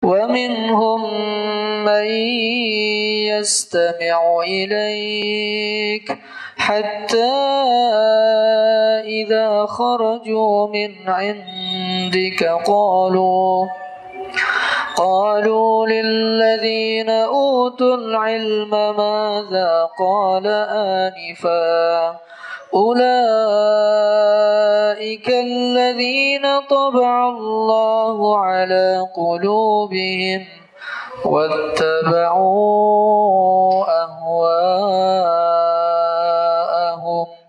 ومنهم من يستمع إليك حتى إذا خرجوا من عندك قالوا للذين أوتوا العلم ماذا قال آنفا أولئك الذين طبع الله على قلوبهم واتبعوا أهواءهم.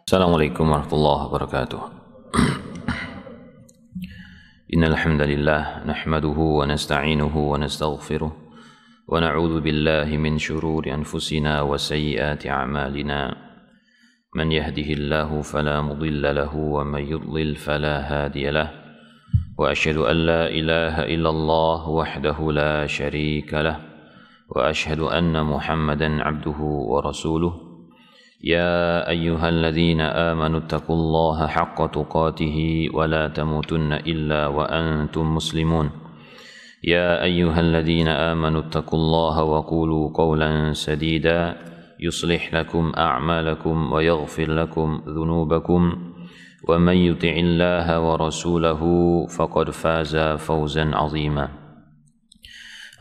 السلام عليكم ورحمة الله وبركاته. إن الحمد لله نحمده ونستعينه ونستغفره ونعوذ بالله من شرور أنفسنا وسيئات أعمالنا. من يهده الله فلا مضل له ومن يضلل فلا هادي له وأشهد أن لا إله إلا الله وحده لا شريك له وأشهد أن محمدا عبده ورسوله. يا أيها الذين آمنوا اتقوا الله حق تقاته ولا تموتن إلا وأنتم مسلمون. يا أيها الذين آمنوا اتقوا الله وقولوا قولا سديدا يصلح لكم أعمالكم ويغفر لكم ذنوبكم ومن يطع الله ورسوله فقد فاز فوزا عظيما.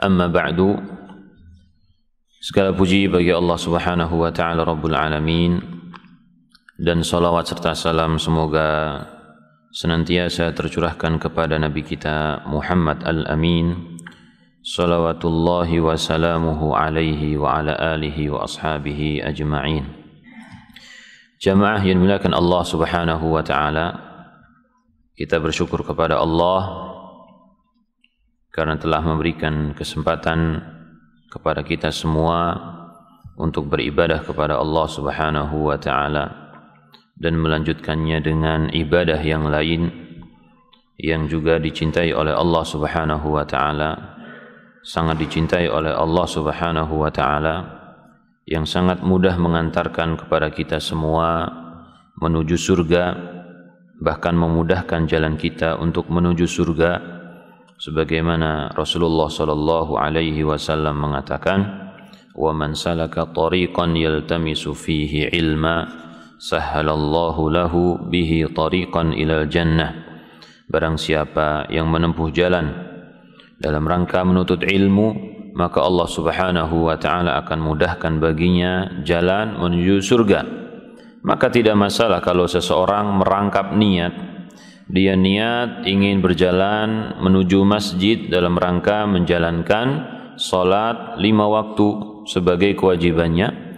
أما بعد, segala puji bagi Allah Subhanahu wa taala Rabbul Alamin, dan salawat serta salam semoga senantiasa tercurahkan kepada Nabi kita Muhammad Al-Amin, salawatullahi wa salamuhu alaihi wa ala alihi wa ashabihi ajma'in. Jamaah yang dimuliakan Allah Subhanahu wa taala, kita bersyukur kepada Allah karena telah memberikan kesempatan kepada kita semua untuk beribadah kepada Allah Subhanahu wa taala dan melanjutkannya dengan ibadah yang lain yang juga dicintai oleh Allah Subhanahu wa taala, sangat dicintai oleh Allah Subhanahu wa taala, yang sangat mudah mengantarkan kepada kita semua menuju surga, bahkan memudahkan jalan kita untuk menuju surga, sebagaimana Rasulullah sallallahu alaihi wasallam mengatakan, "Wa man salaka tariqan yaltamisu fihi ilma sahhalallahu lahu bihi tariqan ilal jannah." Barang siapa yang menempuh jalan dalam rangka menuntut ilmu, maka Allah Subhanahu wa taala akan mudahkan baginya jalan menuju surga. Maka tidak masalah kalau seseorang merangkap niat, dia niat ingin berjalan menuju masjid dalam rangka menjalankan salat 5 waktu sebagai kewajibannya,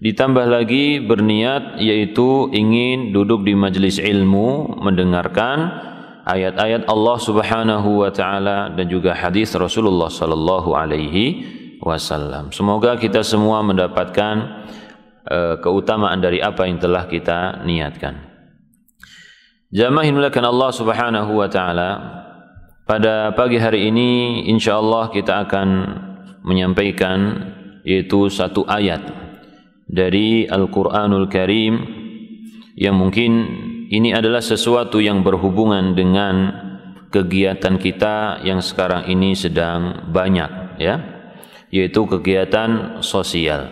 ditambah lagi berniat yaitu ingin duduk di majelis ilmu mendengarkan ayat-ayat Allah Subhanahu wa taala dan juga hadis Rasulullah sallallahu alaihi wasallam. Semoga kita semua mendapatkan keutamaan dari apa yang telah kita niatkan. Jamaah yang dimuliakan Allah Subhanahu wa taala, pada pagi hari ini insyaallah kita akan menyampaikan yaitu satu ayat dari Al-Qur'anul Karim yang mungkin ini adalah sesuatu yang berhubungan dengan kegiatan kita yang sekarang ini sedang banyak, ya, yaitu kegiatan sosial.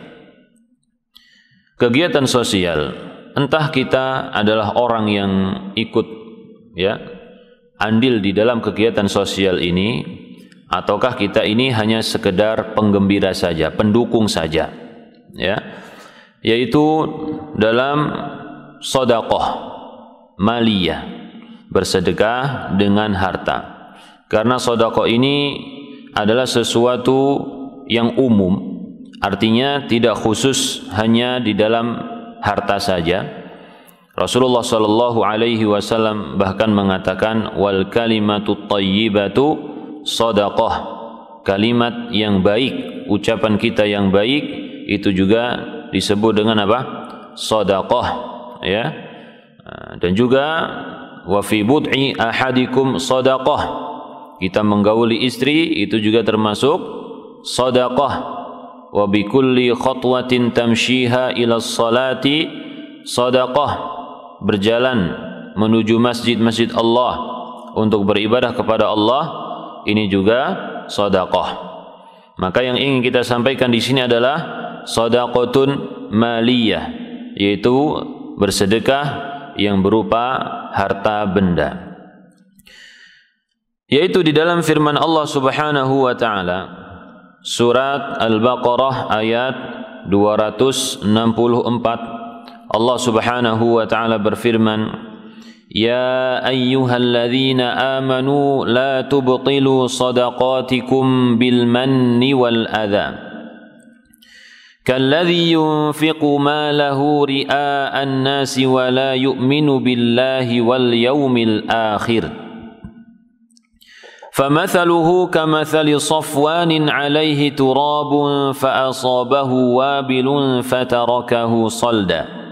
Kegiatan sosial, entah kita adalah orang yang ikut, ya, andil di dalam kegiatan sosial ini, ataukah kita ini hanya sekedar penggembira saja, pendukung saja, ya, yaitu dalam sedekah maliyah, bersedekah dengan harta. Karena sedekah ini adalah sesuatu yang umum, artinya tidak khusus hanya di dalam harta saja. Rasulullah sallallahu alaihi wasallam bahkan mengatakan, wal kalimatut thayyibatu sedekah. Kalimat yang baik, ucapan kita yang baik itu juga disebut dengan apa? Sedekah, ya. Dan juga wa fi bud'i ahadikum shadaqah, kita menggauli istri itu juga termasuk shadaqah. Wa bi kulli khatwatin tamshiha ila sholati shadaqah, berjalan menuju masjid-masjid Allah untuk beribadah kepada Allah, ini juga sedekah. Maka yang ingin kita sampaikan di sini adalah sedekatun maliyah, yaitu bersedekah yang berupa harta benda. Yaitu di dalam firman Allah Subhanahu wa taala surat Al-Baqarah ayat 264, Allah Subhanahu wa taala berfirman, Ya ayyuhalladzina amanu la tubtilu sadaqatikum bil manni wal adha kalladzi yunfiqu malahu ria'an nasi wa la yu'minu billahi wal yawmil akhir famathaluhu kamathali safwanin 'alayhi turabun fa'asabahu wabilun fatarakahu salda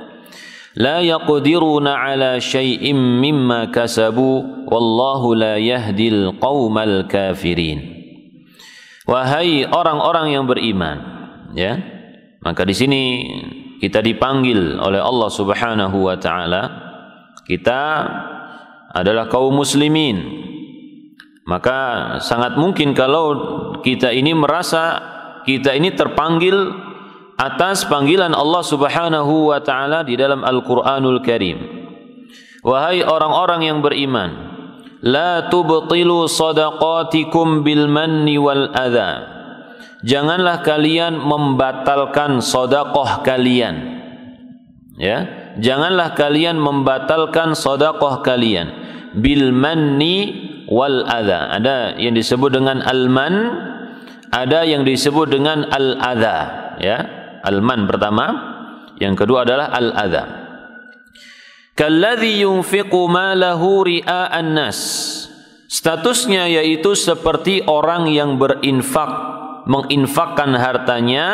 La yaqdiruna ala syai'im mimma kasabu wallahu la yahdil qaumal kafirin. Wahai orang-orang yang beriman, ya. Maka di sini kita dipanggil oleh Allah Subhanahu wa taala. Kita adalah kaum muslimin. Maka sangat mungkin kalau kita ini merasa kita ini terpanggil atas panggilan Allah Subhanahu wa taala di dalam Al-Qur'anul Karim. Wahai orang-orang yang beriman, la tubtilu sadaqatikum bil manni wal adha. Janganlah kalian membatalkan sedekah kalian. Ya, janganlah kalian membatalkan sedekah kalian bil manni wal adha. Ada yang disebut dengan al-man, ada yang disebut dengan al-adha, ya. Al-man pertama, yang kedua adalah al-adha. Kalladzi yunfiqu malahu ria'an nas. Statusnya yaitu seperti orang yang berinfak, menginfakkan hartanya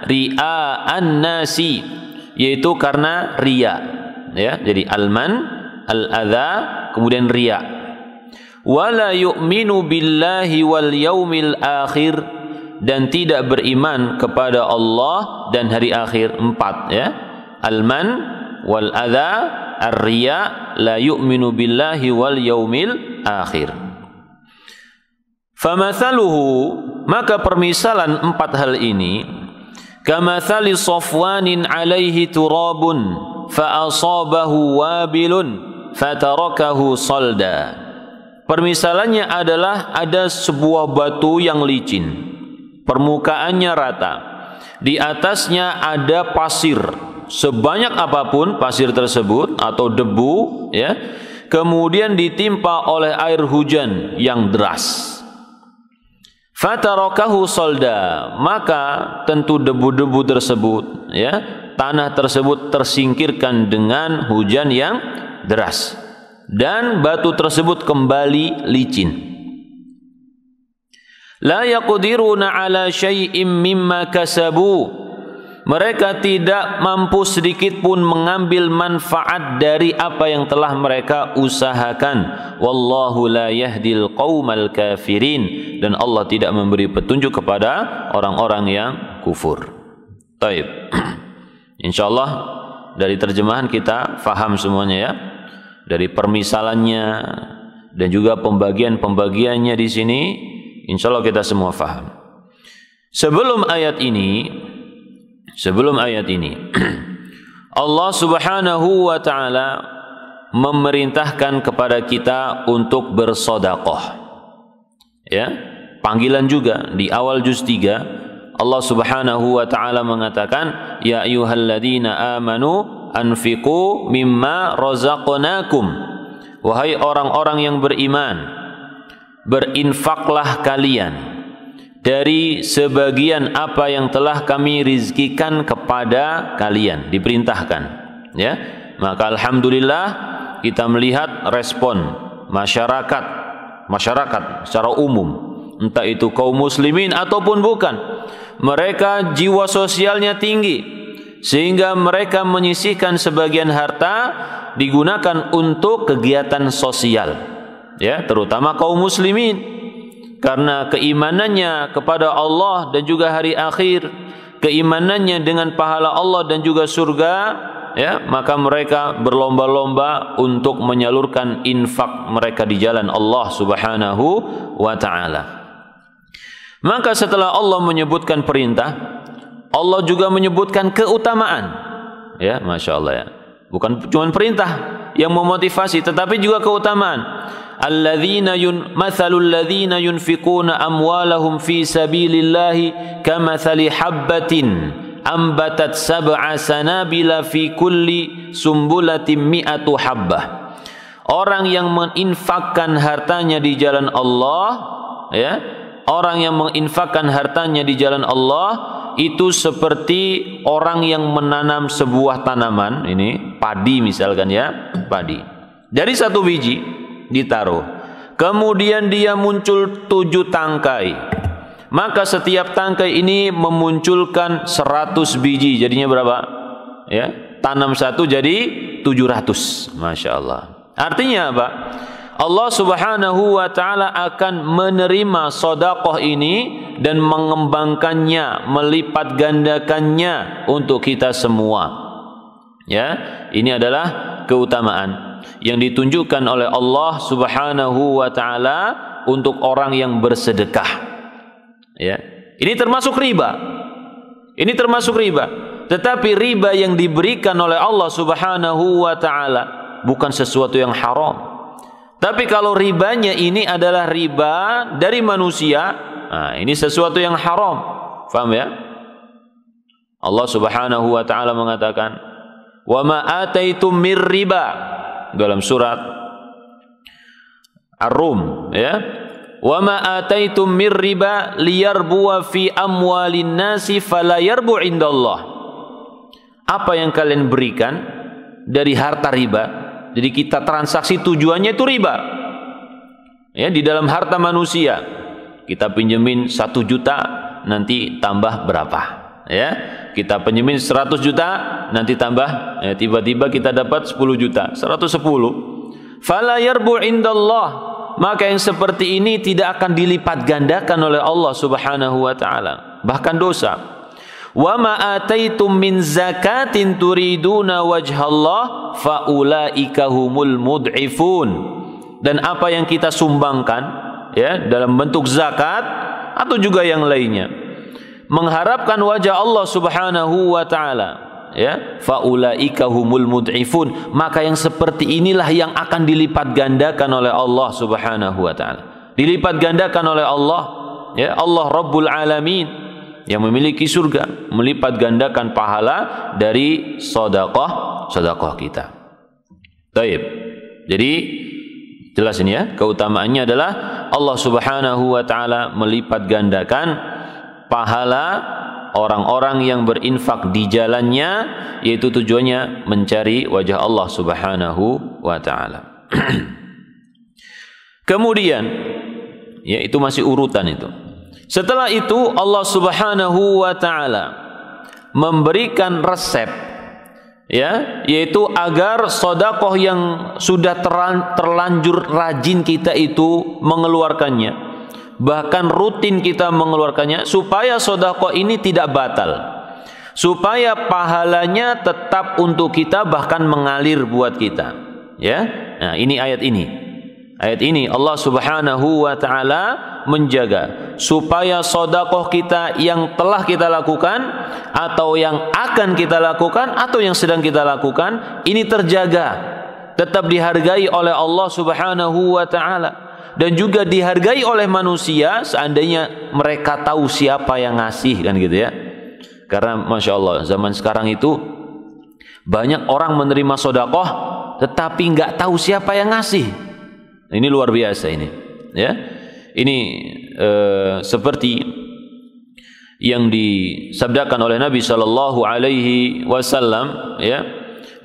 ria'an nasi, yaitu karena riya. Ya, jadi al-man, al-adha, kemudian riya. Wala yu'minu billahi wal yaumil akhir, dan tidak beriman kepada Allah dan hari akhir. 4, ya. Al-man wal adha, ar-riya, la yu'minu billahi wal yaumil akhir. Famathaluhu, maka permisalan 4 hal ini, kamathali safwanin alaihi turabun fa asabahu wabilun fatarakahu salda. Permisalannya adalah ada sebuah batu yang licin, permukaannya rata, di atasnya ada pasir sebanyak apapun pasir tersebut atau debu, ya, kemudian ditimpa oleh air hujan yang deras. Fatarakahu salda, maka tentu debu-debu tersebut, ya, tanah tersebut tersingkirkan dengan hujan yang deras dan batu tersebut kembali licin. La yaqdiruna ala syai'im mimma kasabu. Mereka tidak mampu sedikit pun mengambil manfaat dari apa yang telah mereka usahakan. Wallahu la yahdil qaumal kafirin, dan Allah tidak memberi petunjuk kepada orang-orang yang kufur. Taib. Insyaallah dari terjemahan kita faham semuanya, ya. Dari permisalannya dan juga pembagian-pembagiannya di sini, insyaallah kita semua faham. Sebelum ayat ini Allah Subhanahu wa taala memerintahkan kepada kita untuk bersedekah. Ya, panggilan juga di awal juz 3 Allah Subhanahu wa taala mengatakan, ya ayyuhalladzina amanu anfiqu mimma razaqnakum. Wahai orang-orang yang beriman, berinfaklah kalian dari sebagian apa yang telah kami rizkikan kepada kalian, diperintahkan, ya. Maka alhamdulillah kita melihat respon masyarakat secara umum, entah itu kaum muslimin ataupun bukan, mereka jiwa sosialnya tinggi sehingga mereka menyisihkan sebagian harta digunakan untuk kegiatan sosial, ya, terutama kaum muslimin. Karena keimanannya kepada Allah dan juga hari akhir, keimanannya dengan pahala Allah dan juga surga, ya, maka mereka berlomba-lomba untuk menyalurkan infak mereka di jalan Allah Subhanahu wa taala. Maka setelah Allah menyebutkan perintah, Allah juga menyebutkan keutamaan. Ya, Masya Allah ya. Bukan cuma perintah yang memotivasi, tetapi juga keutamaan. Mathalul ladzina yunfiquna amwalahum fi sabilillahi kamathali habbatin ambatat sab'a sanabila fi kulli sumbulatin mi'atu habbah. Orang yang menginfakkan hartanya di jalan Allah, ya, orang yang menginfakkan hartanya di jalan Allah itu seperti orang yang menanam sebuah tanaman, ini padi misalkan ya, padi. Dari satu biji ditaruh, kemudian dia muncul 7 tangkai. Maka setiap tangkai ini memunculkan 100 biji. Jadinya berapa? Ya, tanam satu jadi 700. Masya Allah. Artinya apa? Allah Subhanahu wa ta'ala akan menerima sedekah ini dan mengembangkannya, melipat gandakannya untuk kita semua. Ya, ini adalah keutamaan yang ditunjukkan oleh Allah Subhanahu wa ta'ala untuk orang yang bersedekah. Ya, ini termasuk riba. Ini termasuk riba. Tetapi riba yang diberikan oleh Allah Subhanahu wa ta'ala bukan sesuatu yang haram. Tapi kalau ribanya ini adalah riba dari manusia, nah ini sesuatu yang haram. Faham ya? Allah Subhanahu wa ta'ala mengatakan, "Wa ma ataitum mir riba" dalam surat Ar-Rum, ya. "Wa ma ataitum mir riba liyarbuwa fi amwalin nasi fala yarbu indallah." Apa yang kalian berikan dari harta riba, jadi kita transaksi tujuannya itu riba. Ya, di dalam harta manusia. Kita pinjemin 1 juta, nanti tambah berapa? Ya, kita pinjemin 100 juta, nanti tambah, ya, tiba-tiba kita dapat 10 juta, 110. Fala yarbu indallah. Maka yang seperti ini tidak akan dilipat gandakan oleh Allah Subhanahu wa ta'ala. Bahkan dosa. Wa ma ataitum min zakatin turiduna wajhallah faulaika humul mud'ifun. Dan apa yang kita sumbangkan, ya, dalam bentuk zakat atau juga yang lainnya, mengharapkan wajah Allah Subhanahu wa ta'ala, ya, faulaika humul mud'ifun, maka yang seperti inilah yang akan dilipat gandakan oleh Allah Subhanahu wa ta'ala. Dilipat gandakan oleh Allah, ya, Allah Rabbul Alamin yang memiliki surga, melipat gandakan pahala dari sedekah kita. Baik. Jadi jelas ini ya, keutamaannya adalah Allah Subhanahu wa ta'ala melipat gandakan pahala orang-orang yang berinfak di jalannya, yaitu tujuannya mencari wajah Allah Subhanahu wa ta'ala. Kemudian, ya, itu masih urutan itu. Setelah itu Allah Subhanahu wa ta'ala memberikan resep, ya, yaitu agar sedekah yang sudah terlanjur rajin kita itu mengeluarkannya, bahkan rutin kita mengeluarkannya, supaya sedekah ini tidak batal, supaya pahalanya tetap untuk kita, bahkan mengalir buat kita. Ya, nah ini ayat ini. Ayat ini Allah Subhanahu wa ta'ala menjaga supaya sedekah kita yang telah kita lakukan, atau yang akan kita lakukan, atau yang sedang kita lakukan, ini terjaga, tetap dihargai oleh Allah Subhanahu wa ta'ala, dan juga dihargai oleh manusia seandainya mereka tahu siapa yang ngasih, kan gitu ya. Karena Masya Allah, zaman sekarang itu banyak orang menerima sedekah tetapi nggak tahu siapa yang ngasih. Ini luar biasa ini, ya. Ini seperti yang disabdakan oleh Nabi sallallahu alaihi wasallam, ya,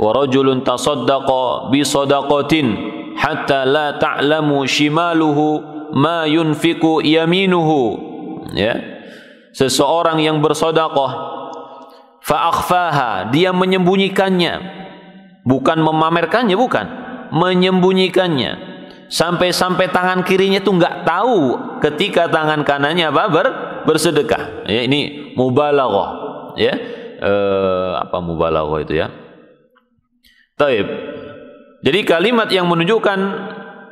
wa rajulun tasaddaqa bi sadaqatin hatta la ta'lamu shimaluhu ma yunfiqu yaminuhu, ya. Seseorang yang bersedekah fa akhfaha, dia menyembunyikannya, bukan memamerkannya, bukan, menyembunyikannya, sampai tangan kirinya itu nggak tahu ketika tangan kanannya apa bersedekah. Ya, ini mubalaghah, ya. Apa mubalaghah itu ya? Taib. Jadi kalimat yang menunjukkan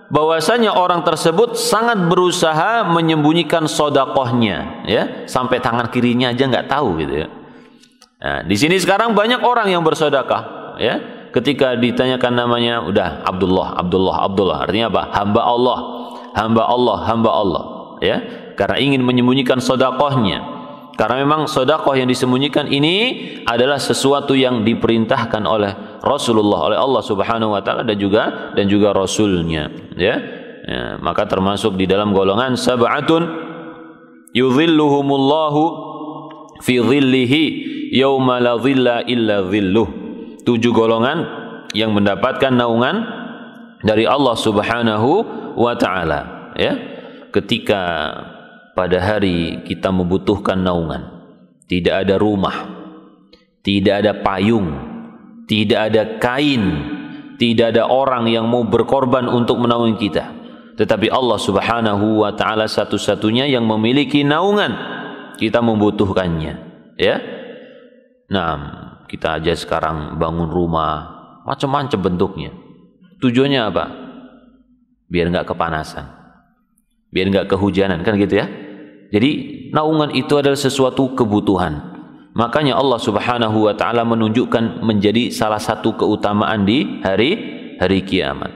bahwasanya orang tersebut sangat berusaha menyembunyikan sodakohnya, ya, sampai tangan kirinya aja nggak tahu gitu ya. Nah, di sini sekarang banyak orang yang bersedekah, ya. Ketika ditanyakan namanya, udah Abdullah, artinya apa? Hamba Allah, ya. Karena ingin menyembunyikan sodakohnya. Karena memang sodakoh yang disembunyikan ini adalah sesuatu yang diperintahkan oleh Rasulullah, oleh Allah Subhanahu Wa Taala dan juga Rasulnya, ya. Maka termasuk di dalam golongan sab'atun yudhilluhumullahu fi dhillihi yauma la dhilla illa dhilluh. 7 golongan yang mendapatkan naungan dari Allah Subhanahu Wa Taala, ya. Ketika pada hari kita membutuhkan naungan, tidak ada rumah, tidak ada payung, tidak ada kain, tidak ada orang yang mau berkorban untuk menaungi kita, tetapi Allah Subhanahu Wa Taala satu-satunya yang memiliki naungan. Kita membutuhkannya, ya. Nah, kita aja sekarang bangun rumah macam-macam bentuknya, tujuannya apa? Biar nggak kepanasan, biar nggak kehujanan, kan gitu ya. Jadi naungan itu adalah sesuatu kebutuhan. Makanya Allah Subhanahu Wa Taala menunjukkan menjadi salah satu keutamaan di hari kiamat.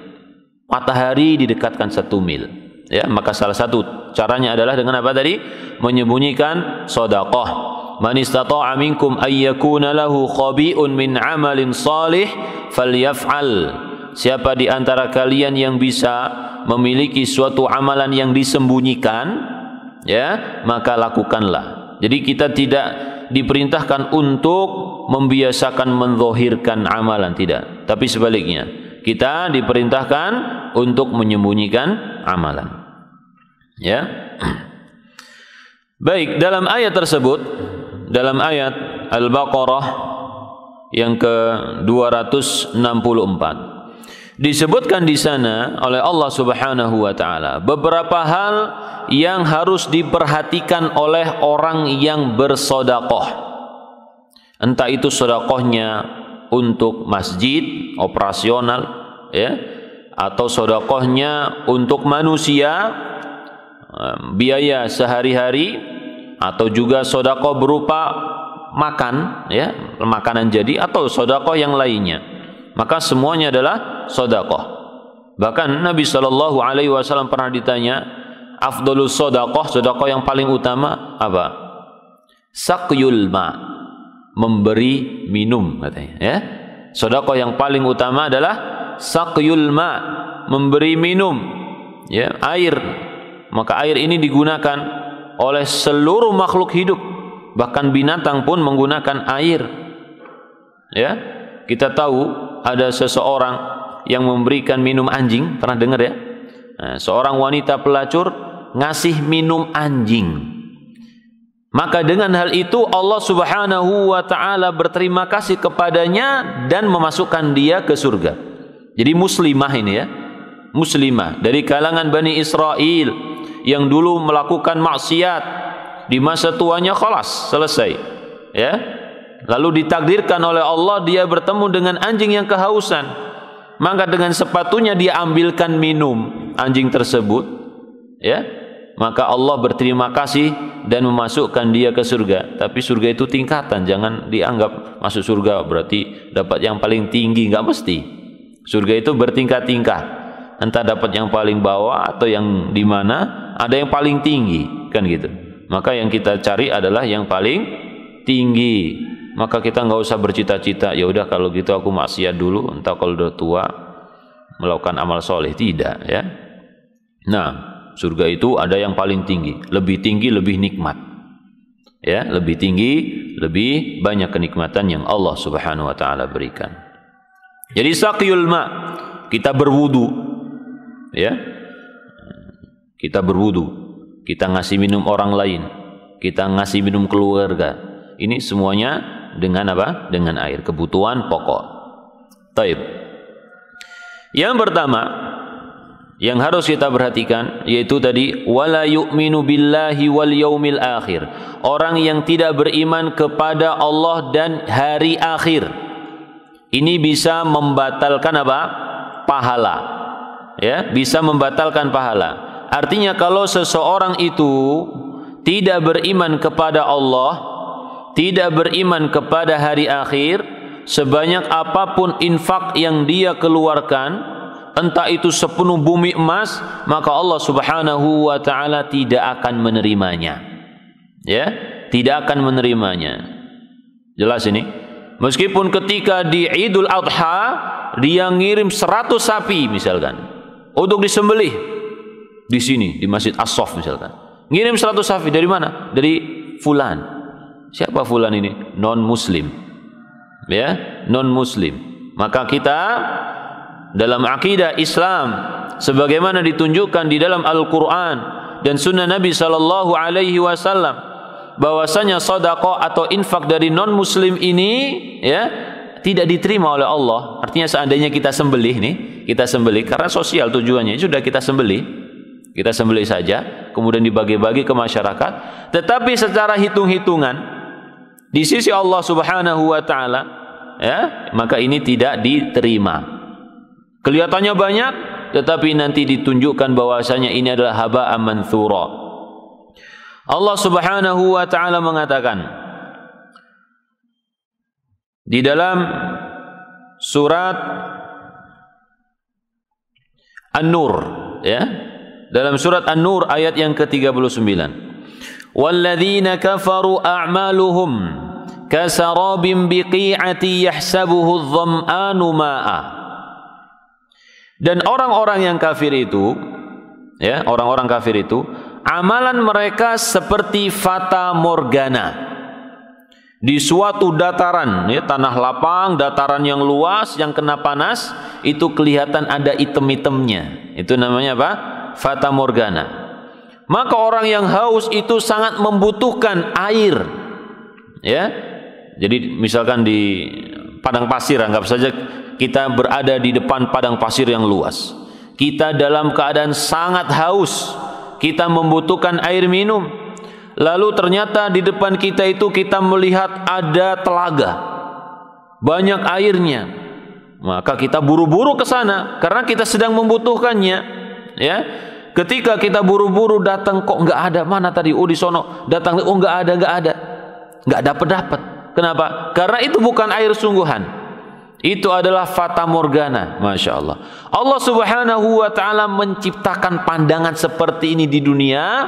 Matahari didekatkan 1 mil, ya. Maka salah satu caranya adalah dengan apa tadi? Menyembunyikan sedekah. Man istata'a minkum ay yakuna lahu khabi'un min 'amalin shalih falyaf'al. Siapa di antara kalian yang bisa memiliki suatu amalan yang disembunyikan, ya, maka lakukanlah. Jadi kita tidak diperintahkan untuk membiasakan menzahirkan amalan, tidak, tapi sebaliknya, kita diperintahkan untuk menyembunyikan amalan, ya. Baik, dalam ayat tersebut, dalam ayat Al-Baqarah yang ke-264 disebutkan di sana oleh Allah Subhanahu Wa Taala beberapa hal yang harus diperhatikan oleh orang yang bersedekah. Entah itu sedekahnya untuk masjid operasional, ya, atau sedekahnya untuk manusia, biaya sehari-hari, atau juga sedekah berupa makan, ya, makanan jadi, atau sedekah yang lainnya. Maka semuanya adalah sedekah. Bahkan Nabi SAW pernah ditanya, afdhalus sedekah, sedekah yang paling utama apa? Saqyul ma, memberi minum, katanya, ya. Sedekah yang paling utama adalah saqyul ma, memberi minum, ya, air. Maka air ini digunakan oleh seluruh makhluk hidup, bahkan binatang pun menggunakan air, ya. Kita tahu ada seseorang yang memberikan minum anjing, pernah dengar ya? Nah, seorang wanita pelacur ngasih minum anjing. Maka dengan hal itu Allah Subhanahu Wa Taala berterima kasih kepadanya dan memasukkan dia ke surga. Jadi muslimah ini, ya, muslimah dari kalangan Bani Israel yang dulu melakukan maksiat, di masa tuanya khalas, selesai, ya. Lalu ditakdirkan oleh Allah dia bertemu dengan anjing yang kehausan, maka dengan sepatunya dia ambilkan minum anjing tersebut, ya. Maka Allah berterima kasih dan memasukkan dia ke surga. Tapi surga itu tingkatan, jangan dianggap masuk surga berarti dapat yang paling tinggi, nggak mesti. Surga itu bertingkat-tingkat, entah dapat yang paling bawah atau yang di mana ada yang paling tinggi, kan gitu. Maka yang kita cari adalah yang paling tinggi. Maka kita nggak usah bercita-cita, ya udah kalau gitu aku maksiat dulu, entah kalau udah tua melakukan amal soleh, tidak, ya. Nah, surga itu ada yang paling tinggi, lebih nikmat, ya, lebih tinggi, lebih banyak kenikmatan yang Allah Subhanahu Wa Taala berikan. Jadi saqyul ma, kita berwudu, ya, kita berwudu, kita ngasih minum orang lain, kita ngasih minum keluarga, ini semuanya dengan apa? Dengan air, kebutuhan pokok. Taib. Yang pertama yang harus kita perhatikan yaitu tadi wala yu'minu billahi wal yaumil akhir. Orang yang tidak beriman kepada Allah dan hari akhir. Ini bisa membatalkan apa? Pahala. ya, bisa membatalkan pahala. Artinya kalau seseorang itu tidak beriman kepada Allah, tidak beriman kepada hari akhir, sebanyak apapun infak yang dia keluarkan, entah itu sepenuh bumi emas, maka Allah Subhanahu wa taala tidak akan menerimanya. Ya, tidak akan menerimanya. Jelas ini? Meskipun ketika di Idul Adha dia ngirim 100 sapi misalkan untuk disembelih di sini di Masjid As-Soff misalkan. Ngirim 100 sapi dari mana? Dari fulan. Siapa fulan ini? Non muslim. Ya, non muslim. Maka kita dalam akidah Islam sebagaimana ditunjukkan di dalam Al-Qur'an dan sunnah Nabi sallallahu alaihi wasallam, bahwasanya sedekah atau infak dari non muslim ini ya tidak diterima oleh Allah. Artinya seandainya kita sembelih nih, kita sembelih karena sosial tujuannya, sudah kita sembelih saja, kemudian dibagi-bagi ke masyarakat, tetapi secara hitung-hitungan di sisi Allah Subhanahu wa taala ya, maka ini tidak diterima. Kelihatannya banyak, tetapi nanti ditunjukkan bahwasanya ini adalah haba'an manthura. Allah Subhanahu wa taala mengatakan di dalam surat An-Nur, ya, dalam surat An-Nur ayat yang ke-39, walladzina kafaru a'maluhum kasarabin biqi'ati yahsabuhu adh-dham'anu ma'a. Dan orang-orang yang kafir itu, ya, orang-orang kafir itu, amalan mereka seperti fata morgana. Di suatu dataran, ya, tanah lapang, dataran yang luas, yang kena panas, itu kelihatan ada item-itemnya. Itu namanya apa? Fata morgana. Maka orang yang haus itu sangat membutuhkan air. Ya, jadi misalkan di padang pasir, anggap saja kita berada di depan padang pasir yang luas. Kita dalam keadaan sangat haus. Kita membutuhkan air minum. Lalu ternyata di depan kita itu kita melihat ada telaga. Banyak airnya. Maka kita buru-buru ke sana karena kita sedang membutuhkannya. Ya. Ketika kita buru-buru datang, kok nggak ada, mana tadi? Oh di sono. Datang, oh nggak ada. Nggak dapat. Kenapa? Karena itu bukan air sungguhan. Itu adalah fata morgana. Masya Allah. Allah Subhanahu wa ta'ala menciptakan pandangan seperti ini di dunia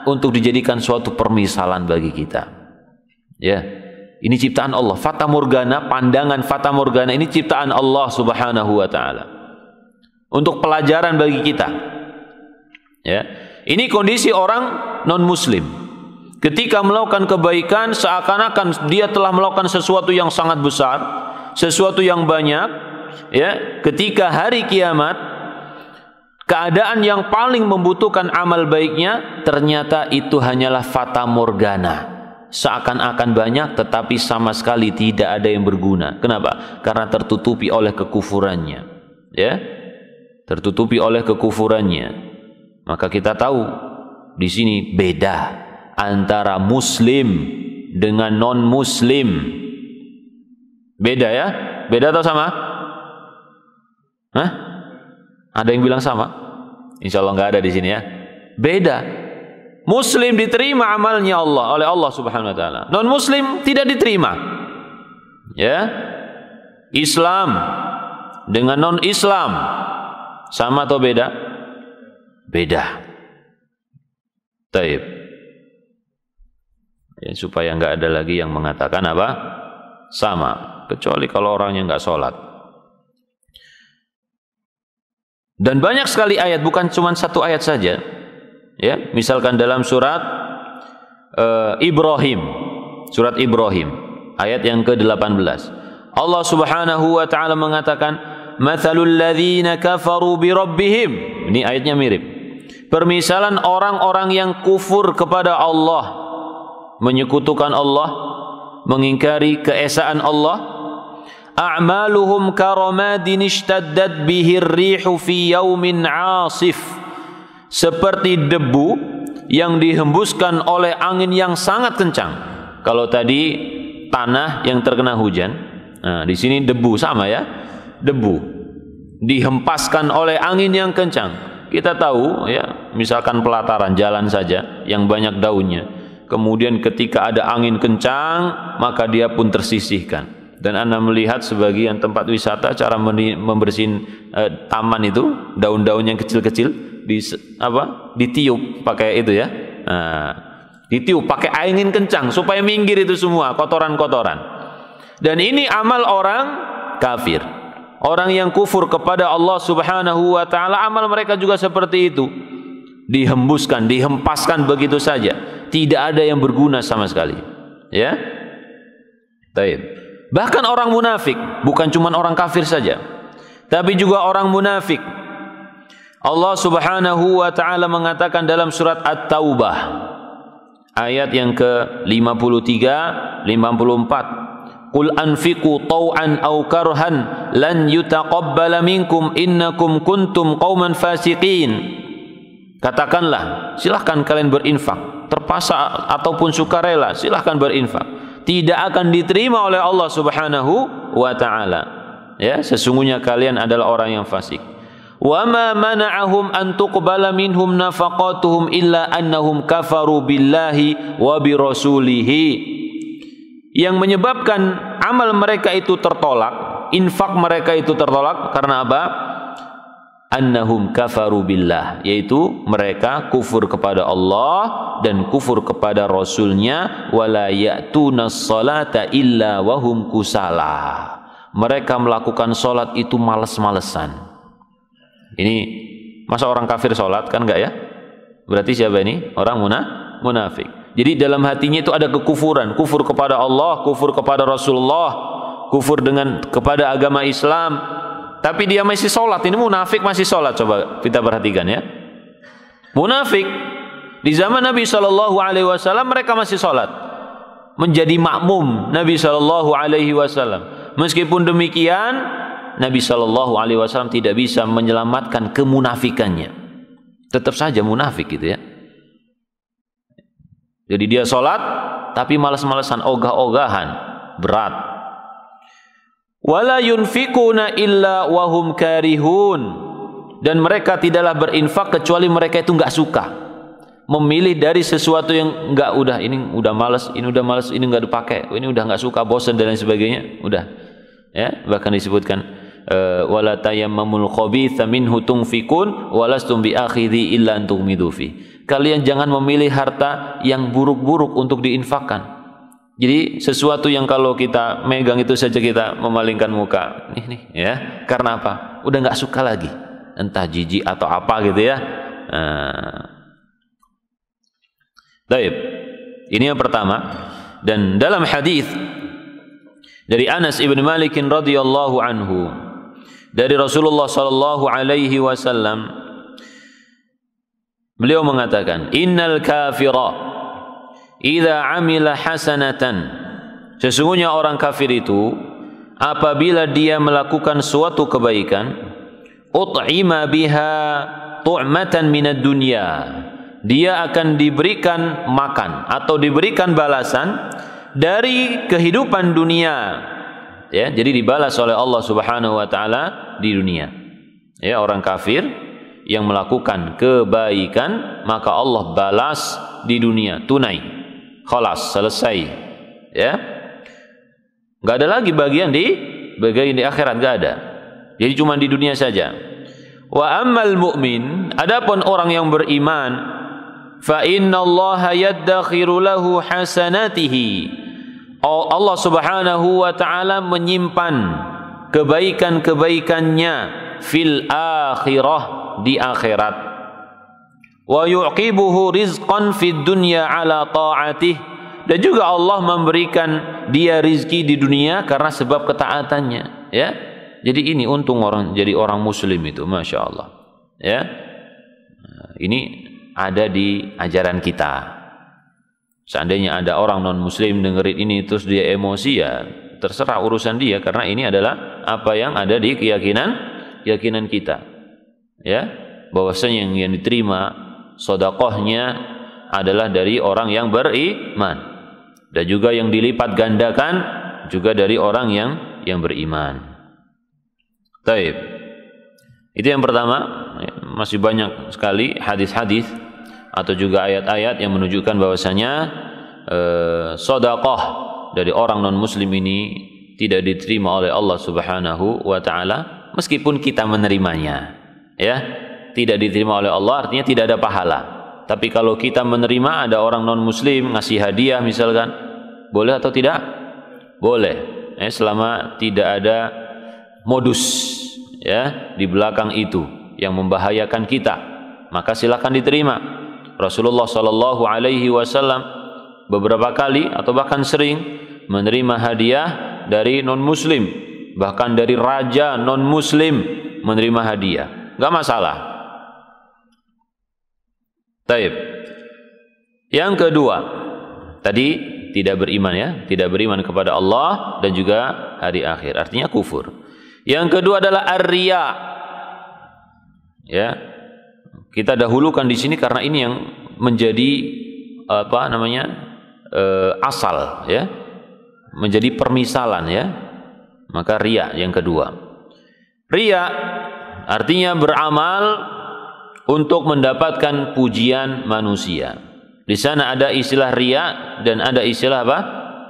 untuk dijadikan suatu permisalan bagi kita. Ya, ini ciptaan Allah. Fata morgana, pandangan fata morgana ini ciptaan Allah Subhanahu wa ta'ala untuk pelajaran bagi kita. Ya, ini kondisi orang non muslim. Ketika melakukan kebaikan seakan-akan dia telah melakukan sesuatu yang sangat besar, sesuatu yang banyak, ya. Ketika hari kiamat, keadaan yang paling membutuhkan amal baiknya ternyata itu hanyalah fata morgana. Seakan-akan banyak tetapi sama sekali tidak ada yang berguna. Kenapa? Karena tertutupi oleh kekufurannya. Ya, tertutupi oleh kekufurannya. Maka kita tahu di sini beda antara muslim dengan non muslim. Beda ya? Beda atau sama? Hah? Ada yang bilang sama? Insya Allah nggak ada di sini ya. Beda. Muslim diterima amalnya Allah oleh Allah Subhanahu Wa Taala. Non Muslim tidak diterima. Ya. Islam dengan non Islam sama atau beda? Beda. Taib. Ya, supaya nggak ada lagi yang mengatakan apa? Sama. Kecuali kalau orangnya nggak sholat. Dan banyak sekali ayat, bukan cuma satu ayat saja. Ya, misalkan dalam surat Ibrahim, surat Ibrahim, ayat yang ke-18. Allah Subhanahu wa taala mengatakan, "Matsalul ladzina kafaru bi rabbihim." Ini ayatnya mirip. Permisalan orang-orang yang kufur kepada Allah, menyekutukan Allah, mengingkari keesaan Allah. A'maluhum karamadin ishtaddat bihir rihu fi yaumin 'asif. Seperti debu yang dihembuskan oleh angin yang sangat kencang. Kalau tadi tanah yang terkena hujan, nah di sini debu, sama ya, debu. dihempaskan oleh angin yang kencang. Kita tahu ya, misalkan pelataran jalan saja yang banyak daunnya, kemudian ketika ada angin kencang maka dia pun tersisihkan. Dan Anda melihat sebagian tempat wisata cara membersihin taman itu, daun-daun yang kecil-kecil ditiup pakai itu ya. Nah, ditiup pakai angin kencang supaya minggir itu semua kotoran-kotoran. Dan ini amal orang kafir. Orang yang kufur kepada Allah Subhanahu wa taala, amal mereka juga seperti itu. Dihembuskan, dihempaskan begitu saja. Tidak ada yang berguna sama sekali. Ya. Baik. Bahkan orang munafik, bukan cuma orang kafir saja, tapi juga orang munafik. Allah Subhanahu wa taala mengatakan dalam surat At-Taubah ayat yang ke-53, 54. Qul anfiqu taw'an aw karhan lan yutaqabbala minkum innakum kuntum qauman fasiqin. Katakanlah, silahkan kalian berinfak, terpaksa ataupun sukarela, silahkan berinfak. Tidak akan diterima oleh Allah Subhanahu wa taala. Ya, sesungguhnya kalian adalah orang yang fasik. Wa ma mana'ahum an tuqbala minhum nafaqatuhum illa annahum kafaru billahi wa bi rasulihi. Yang menyebabkan amal mereka itu tertolak, infak mereka itu tertolak karena apa? Annahum kafaru billah, yaitu mereka kufur kepada Allah dan kufur kepada Rasulnya. Wala ya'tunas salata illa wahum kusala. Mereka melakukan solat itu malas-malesan. Ini masa orang kafir solat kan enggak ya? Berarti siapa ini? Orang munafik. Jadi dalam hatinya itu ada kekufuran, kufur kepada Allah, kufur kepada Rasulullah, kufur kepada agama Islam. Tapi dia masih sholat. Ini munafik masih sholat. Coba kita perhatikan ya. Munafik di zaman Nabi SAW mereka masih sholat, menjadi makmum Nabi SAW. Meskipun demikian, Nabi SAW tidak bisa menyelamatkan kemunafikannya. Tetap saja munafik gitu ya. Jadi dia sholat tapi malas-malasan, ogah-ogahan, berat. Wala yunfikuna illa wahum karihun. Dan mereka tidaklah berinfak kecuali mereka itu enggak suka. Memilih dari sesuatu yang enggak, ini udah malas, ini udah malas, ini enggak dipakai, ini udah enggak suka, bosan dan lain sebagainya, udah. Ya, bahkan disebutkan wala tayammamul khabitha minhu tunfikun walastum biakhidhi illa an tughmidu fi. Kalian jangan memilih harta yang buruk-buruk untuk diinfakkan. Jadi sesuatu yang kalau kita megang itu saja kita memalingkan muka. Nih ya. Karena apa? Udah nggak suka lagi. Entah jijik atau apa gitu ya. Baik. Ini yang pertama. Dan dalam hadis dari Anas ibn Malik radhiyallahu anhu, dari Rasulullah sallallahu alaihi wasallam, beliau mengatakan, innal kafira idza amila hasanatan, sesungguhnya orang kafir itu apabila dia melakukan suatu kebaikan, ut'ima biha tu'matan minad dunya, dia akan diberikan makan atau diberikan balasan dari kehidupan dunia. Ya, jadi dibalas oleh Allah Subhanahu wa taala di dunia. Ya, orang kafir yang melakukan kebaikan maka Allah balas di dunia tunai, khalas, selesai ya, nggak ada lagi bagian di akhirat, nggak ada, jadi cuma di dunia saja. Wa ammal mu'min, adapun orang yang beriman, fa innallaha yaddakhiru lahu hasanatihi, Allah Subhanahu wa taala menyimpan kebaikan-kebaikannya fil akhirah, di akhirat. Wa yu'qibuhu rizqan fid dunya ala ta'atih, dan juga Allah memberikan dia rizki di dunia karena sebab ketaatannya ya. Jadi ini untung orang jadi orang muslim itu, Masya Allah ya. Ini ada di ajaran kita. Seandainya ada orang non muslim dengerin ini terus dia emosi, ya terserah urusan dia, karena ini adalah apa yang ada di keyakinan kita ya, bahwasanya yang diterima sedekahnya adalah dari orang yang beriman, dan juga yang dilipat gandakan juga dari orang yang beriman. Taib. Itu yang pertama. Masih banyak sekali hadis-hadis atau juga ayat-ayat yang menunjukkan bahwasanya sedekah dari orang non muslim ini tidak diterima oleh Allah Subhanahu wa taala meskipun kita menerimanya. Ya, tidak diterima oleh Allah artinya tidak ada pahala. Tapi kalau kita menerima ada orang non muslim ngasih hadiah misalkan, boleh atau tidak? Boleh. Selama tidak ada modus ya di belakang itu yang membahayakan kita, maka silakan diterima. Rasulullah Shallallahu Alaihi Wasallam beberapa kali atau bahkan sering menerima hadiah dari non muslim, bahkan dari raja non muslim menerima hadiah, nggak masalah. Taib. Yang kedua, tadi tidak beriman ya, tidak beriman kepada Allah dan juga hari akhir, artinya kufur. Yang kedua adalah ar-riya. Ya, kita dahulukan di sini karena ini yang menjadi asal ya, menjadi permisalan ya. Maka riya yang kedua. Riya artinya beramal untuk mendapatkan pujian manusia. Di sana ada istilah riya dan ada istilah apa?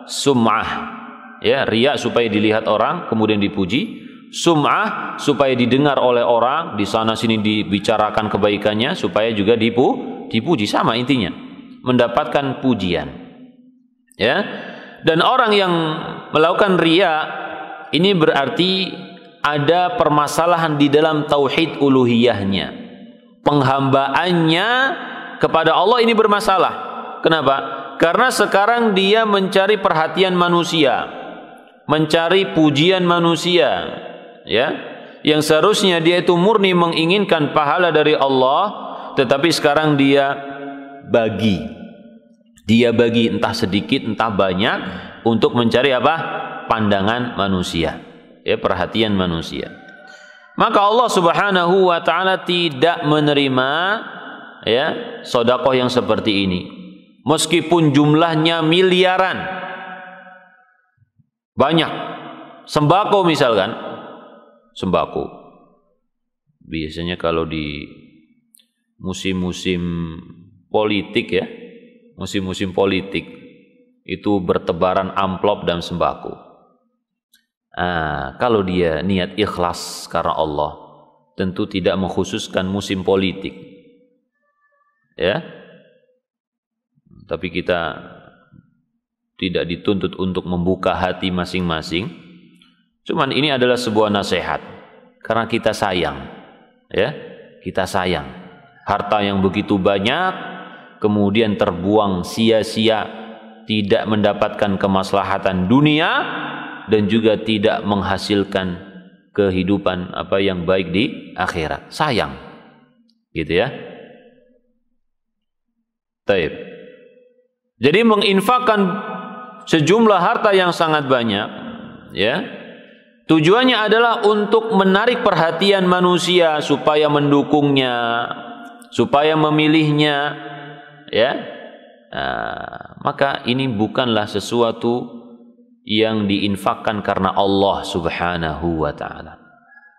Sum'ah. Ya, riya supaya dilihat orang kemudian dipuji. Sum'ah supaya didengar oleh orang, di sana sini dibicarakan kebaikannya supaya juga dipuji, sama intinya, mendapatkan pujian. Ya. Dan orang yang melakukan riya ini berarti ada permasalahan di dalam tauhid uluhiyahnya. Penghambaannya kepada Allah ini bermasalah. Kenapa? Karena sekarang dia mencari perhatian manusia, mencari pujian manusia. Ya, yang seharusnya dia itu murni menginginkan pahala dari Allah, tetapi sekarang dia bagi entah sedikit entah banyak untuk mencari apa? Pandangan manusia, ya, perhatian manusia. Maka Allah Subhanahu wa taala tidak menerima ya sedekah yang seperti ini, meskipun jumlahnya miliaran, banyak. Sembako misalkan, sembako biasanya kalau di musim-musim politik ya, musim-musim politik itu bertebaran amplop dan sembako. Kalau dia niat ikhlas karena Allah, tentu tidak mengkhususkan musim politik ya, tapi kita tidak dituntut untuk membuka hati masing-masing. Cuman ini adalah sebuah nasihat karena kita sayang ya, kita sayang harta yang begitu banyak kemudian terbuang sia-sia, tidak mendapatkan kemaslahatan dunia dan juga tidak menghasilkan kehidupan apa yang baik di akhirat. Sayang gitu ya. Taib. Jadi menginfakkan sejumlah harta yang sangat banyak ya, tujuannya adalah untuk menarik perhatian manusia supaya mendukungnya, supaya memilihnya, ya. Maka ini bukanlah sesuatu yang diinfakkan karena Allah Subhanahu wa taala.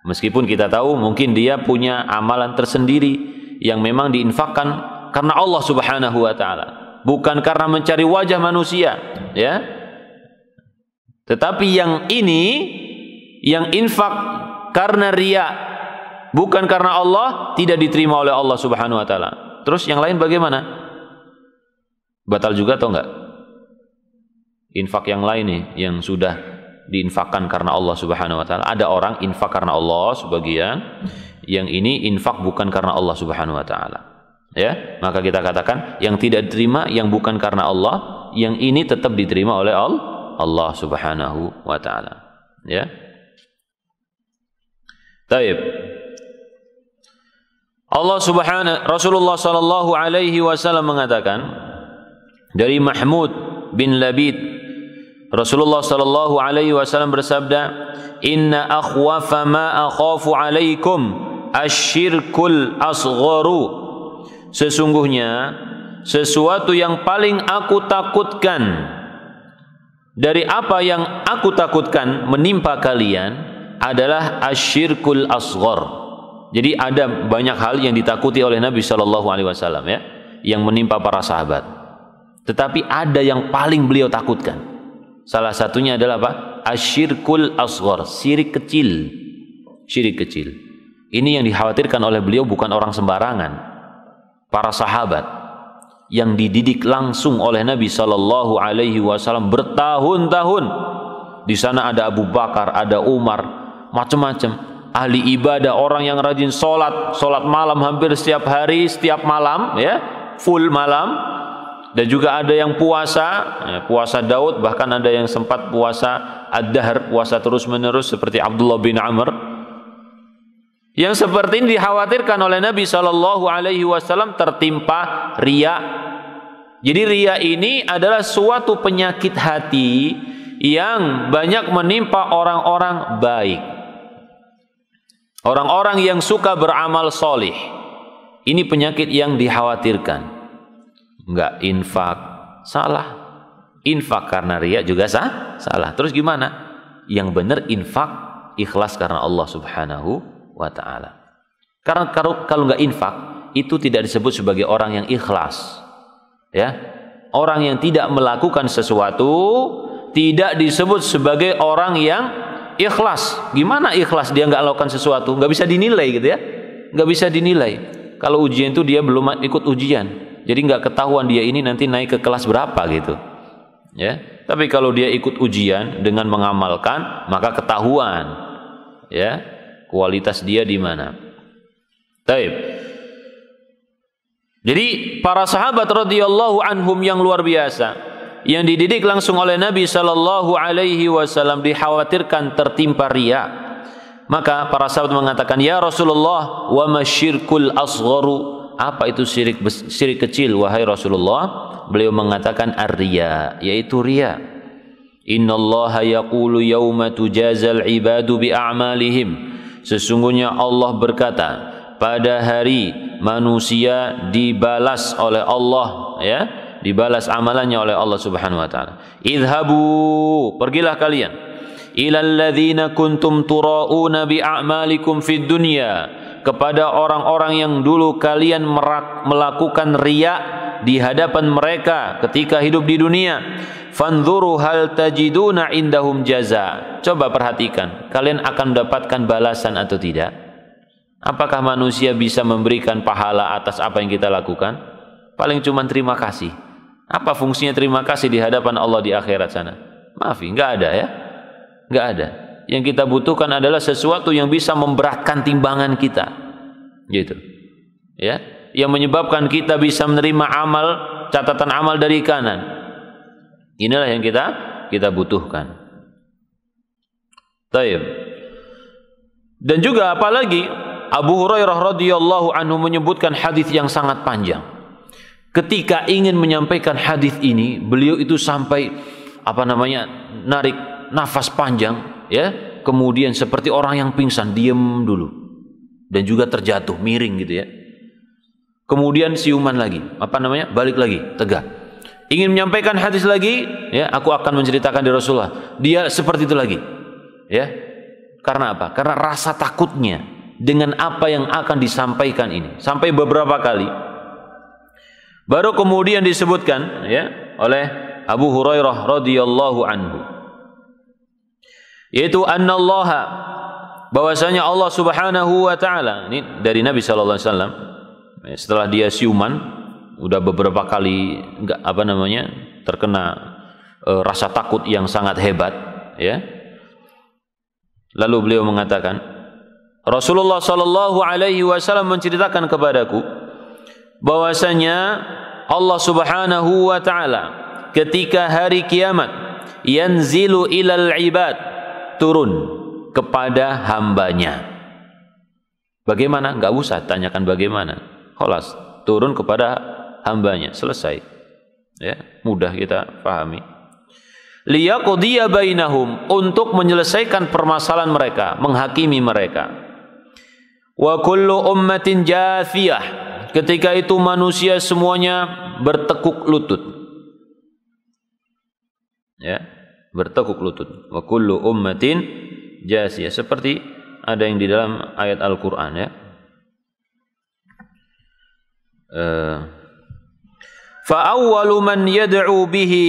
Meskipun kita tahu mungkin dia punya amalan tersendiri yang memang diinfakkan karena Allah Subhanahu wa taala, bukan karena mencari wajah manusia, ya. Tetapi yang ini, yang infak karena riya, bukan karena Allah, tidak diterima oleh Allah Subhanahu wa taala. Terus yang lain bagaimana? Batal juga atau enggak? Infak yang lain nih yang sudah diinfakkan karena Allah Subhanahu wa taala. Ada orang infak karena Allah sebagian, yang ini infak bukan karena Allah Subhanahu wa taala. Ya, maka kita katakan yang tidak diterima yang bukan karena Allah, yang ini tetap diterima oleh Allah Subhanahu wa taala. Ya. Taib. Rasulullah sallallahu alaihi wasallam mengatakan dari Mahmud bin Labid, Rasulullah sallallahu alaihi wasallam bersabda, "Inna akhwafa ma akhafu alaikum asyirkul asgharu." Sesungguhnya sesuatu yang paling aku takutkan dari apa yang aku takutkan menimpa kalian adalah asyirkul asghar, Jadi ada banyak hal yang ditakuti oleh Nabi Shallallahu Alaihi Wasallam ya, yang menimpa para sahabat. Tetapi ada yang paling beliau takutkan. Salah satunya adalah apa? Asyirkul asghar, syirik kecil. Syirik kecil. Ini yang dikhawatirkan oleh beliau bukan orang sembarangan. Para sahabat yang dididik langsung oleh Nabi Shallallahu Alaihi Wasallam bertahun-tahun. Di sana ada Abu Bakar, ada Umar, macam-macam. Ahli ibadah, orang yang rajin sholat malam hampir setiap hari, setiap malam ya, full malam. Dan juga ada yang puasa ya, puasa Daud, bahkan ada yang sempat puasa ad-dahr, puasa terus menerus seperti Abdullah bin Amr. Yang seperti ini dikhawatirkan oleh Nabi Shallallahu Alaihi Wasallam tertimpa riya. Jadi riya ini adalah suatu penyakit hati yang banyak menimpa orang-orang baik. Orang-orang yang suka beramal solih, ini penyakit yang dikhawatirkan. Enggak infak, salah. Infak karena riya juga salah. Terus gimana? Yang benar infak ikhlas karena Allah Subhanahu wa Ta'ala. Karena kalau enggak infak, itu tidak disebut sebagai orang yang ikhlas. Ya, orang yang tidak melakukan sesuatu tidak disebut sebagai orang yang ikhlas. Gimana ikhlas dia nggak lakukan sesuatu? Nggak bisa dinilai gitu ya. Nggak bisa dinilai. Kalau ujian itu dia belum ikut ujian, jadi nggak ketahuan dia ini nanti naik ke kelas berapa gitu. Ya. Tapi kalau dia ikut ujian dengan mengamalkan, maka ketahuan ya kualitas dia di mana. Taib. Jadi para sahabat radhiyallahu anhum yang luar biasa, yang dididik langsung oleh Nabi Shallallahu Alaihi Wasallam, dikhawatirkan tertimpa riya. Maka para sahabat mengatakan, ya Rasulullah, wa masyirkul asgharu, apa itu syirik kecil wahai Rasulullah? Beliau mengatakan ar-riya, yaitu riya. Innallaha yaqulu yauma tujazal ibadu bi a'malihim, sesungguhnya Allah berkata pada hari manusia dibalas oleh Allah ya, dibalas amalannya oleh Allah Subhanahu wa taala. Idhabu, pergilah kalian, ilal ladzina kuntum turauna bi a'malikum fid dunya, kepada orang-orang yang dulu kalian melakukan riya di hadapan mereka ketika hidup di dunia. Fanzuru hal tajiduna indahum jaza, coba perhatikan kalian akan mendapatkan balasan atau tidak. Apakah manusia bisa memberikan pahala atas apa yang kita lakukan? Paling cuma terima kasih. Apa fungsinya terima kasih di hadapan Allah di akhirat sana? Maaf, nggak ada ya, nggak ada. Yang kita butuhkan adalah sesuatu yang bisa memberatkan timbangan kita, gitu, ya, yang menyebabkan kita bisa menerima amal, catatan amal dari kanan. Inilah yang kita butuhkan. Taib. Dan juga apalagi Abu Hurairah radhiyallahu anhu menyebutkan hadis yang sangat panjang. Ketika ingin menyampaikan hadis ini, beliau itu sampai narik nafas panjang, ya, kemudian seperti orang yang pingsan, diam dulu, dan juga terjatuh miring gitu ya. Kemudian siuman lagi, balik lagi, tegak. Ingin menyampaikan hadis lagi, ya, aku akan menceritakan di Rasulullah. Dia seperti itu lagi, ya. Karena apa? Karena rasa takutnya dengan apa yang akan disampaikan ini, sampai beberapa kali. Baru kemudian disebutkan ya oleh Abu Hurairah radhiyallahu anhu, yaitu annallaha, bahwasanya Allah Subhanahu wa taala, ini dari Nabi sallallahu alaihi wasallam, setelah dia siuman udah beberapa kali terkena rasa takut yang sangat hebat ya. Lalu beliau mengatakan, Rasulullah sallallahu alaihi wasallam menceritakan kepadaku bahwasanya Allah Subhanahu wa taala ketika hari kiamat yanzilu ilal ibad, turun kepada hambanya. Bagaimana? Enggak usah tanyakan bagaimana. Khalas, turun kepada hambanya, selesai. Ya, mudah kita pahami. Liyaqdiya bainahum, untuk menyelesaikan permasalahan mereka, menghakimi mereka. Wa kullu ummatin jathiyah, ketika itu manusia semuanya bertekuk lutut. Ya, bertekuk lutut. Wa kullu ummatin jasiyah, seperti ada yang di dalam ayat Al-Qur'an ya. Fa awwalu man yad'u bihi,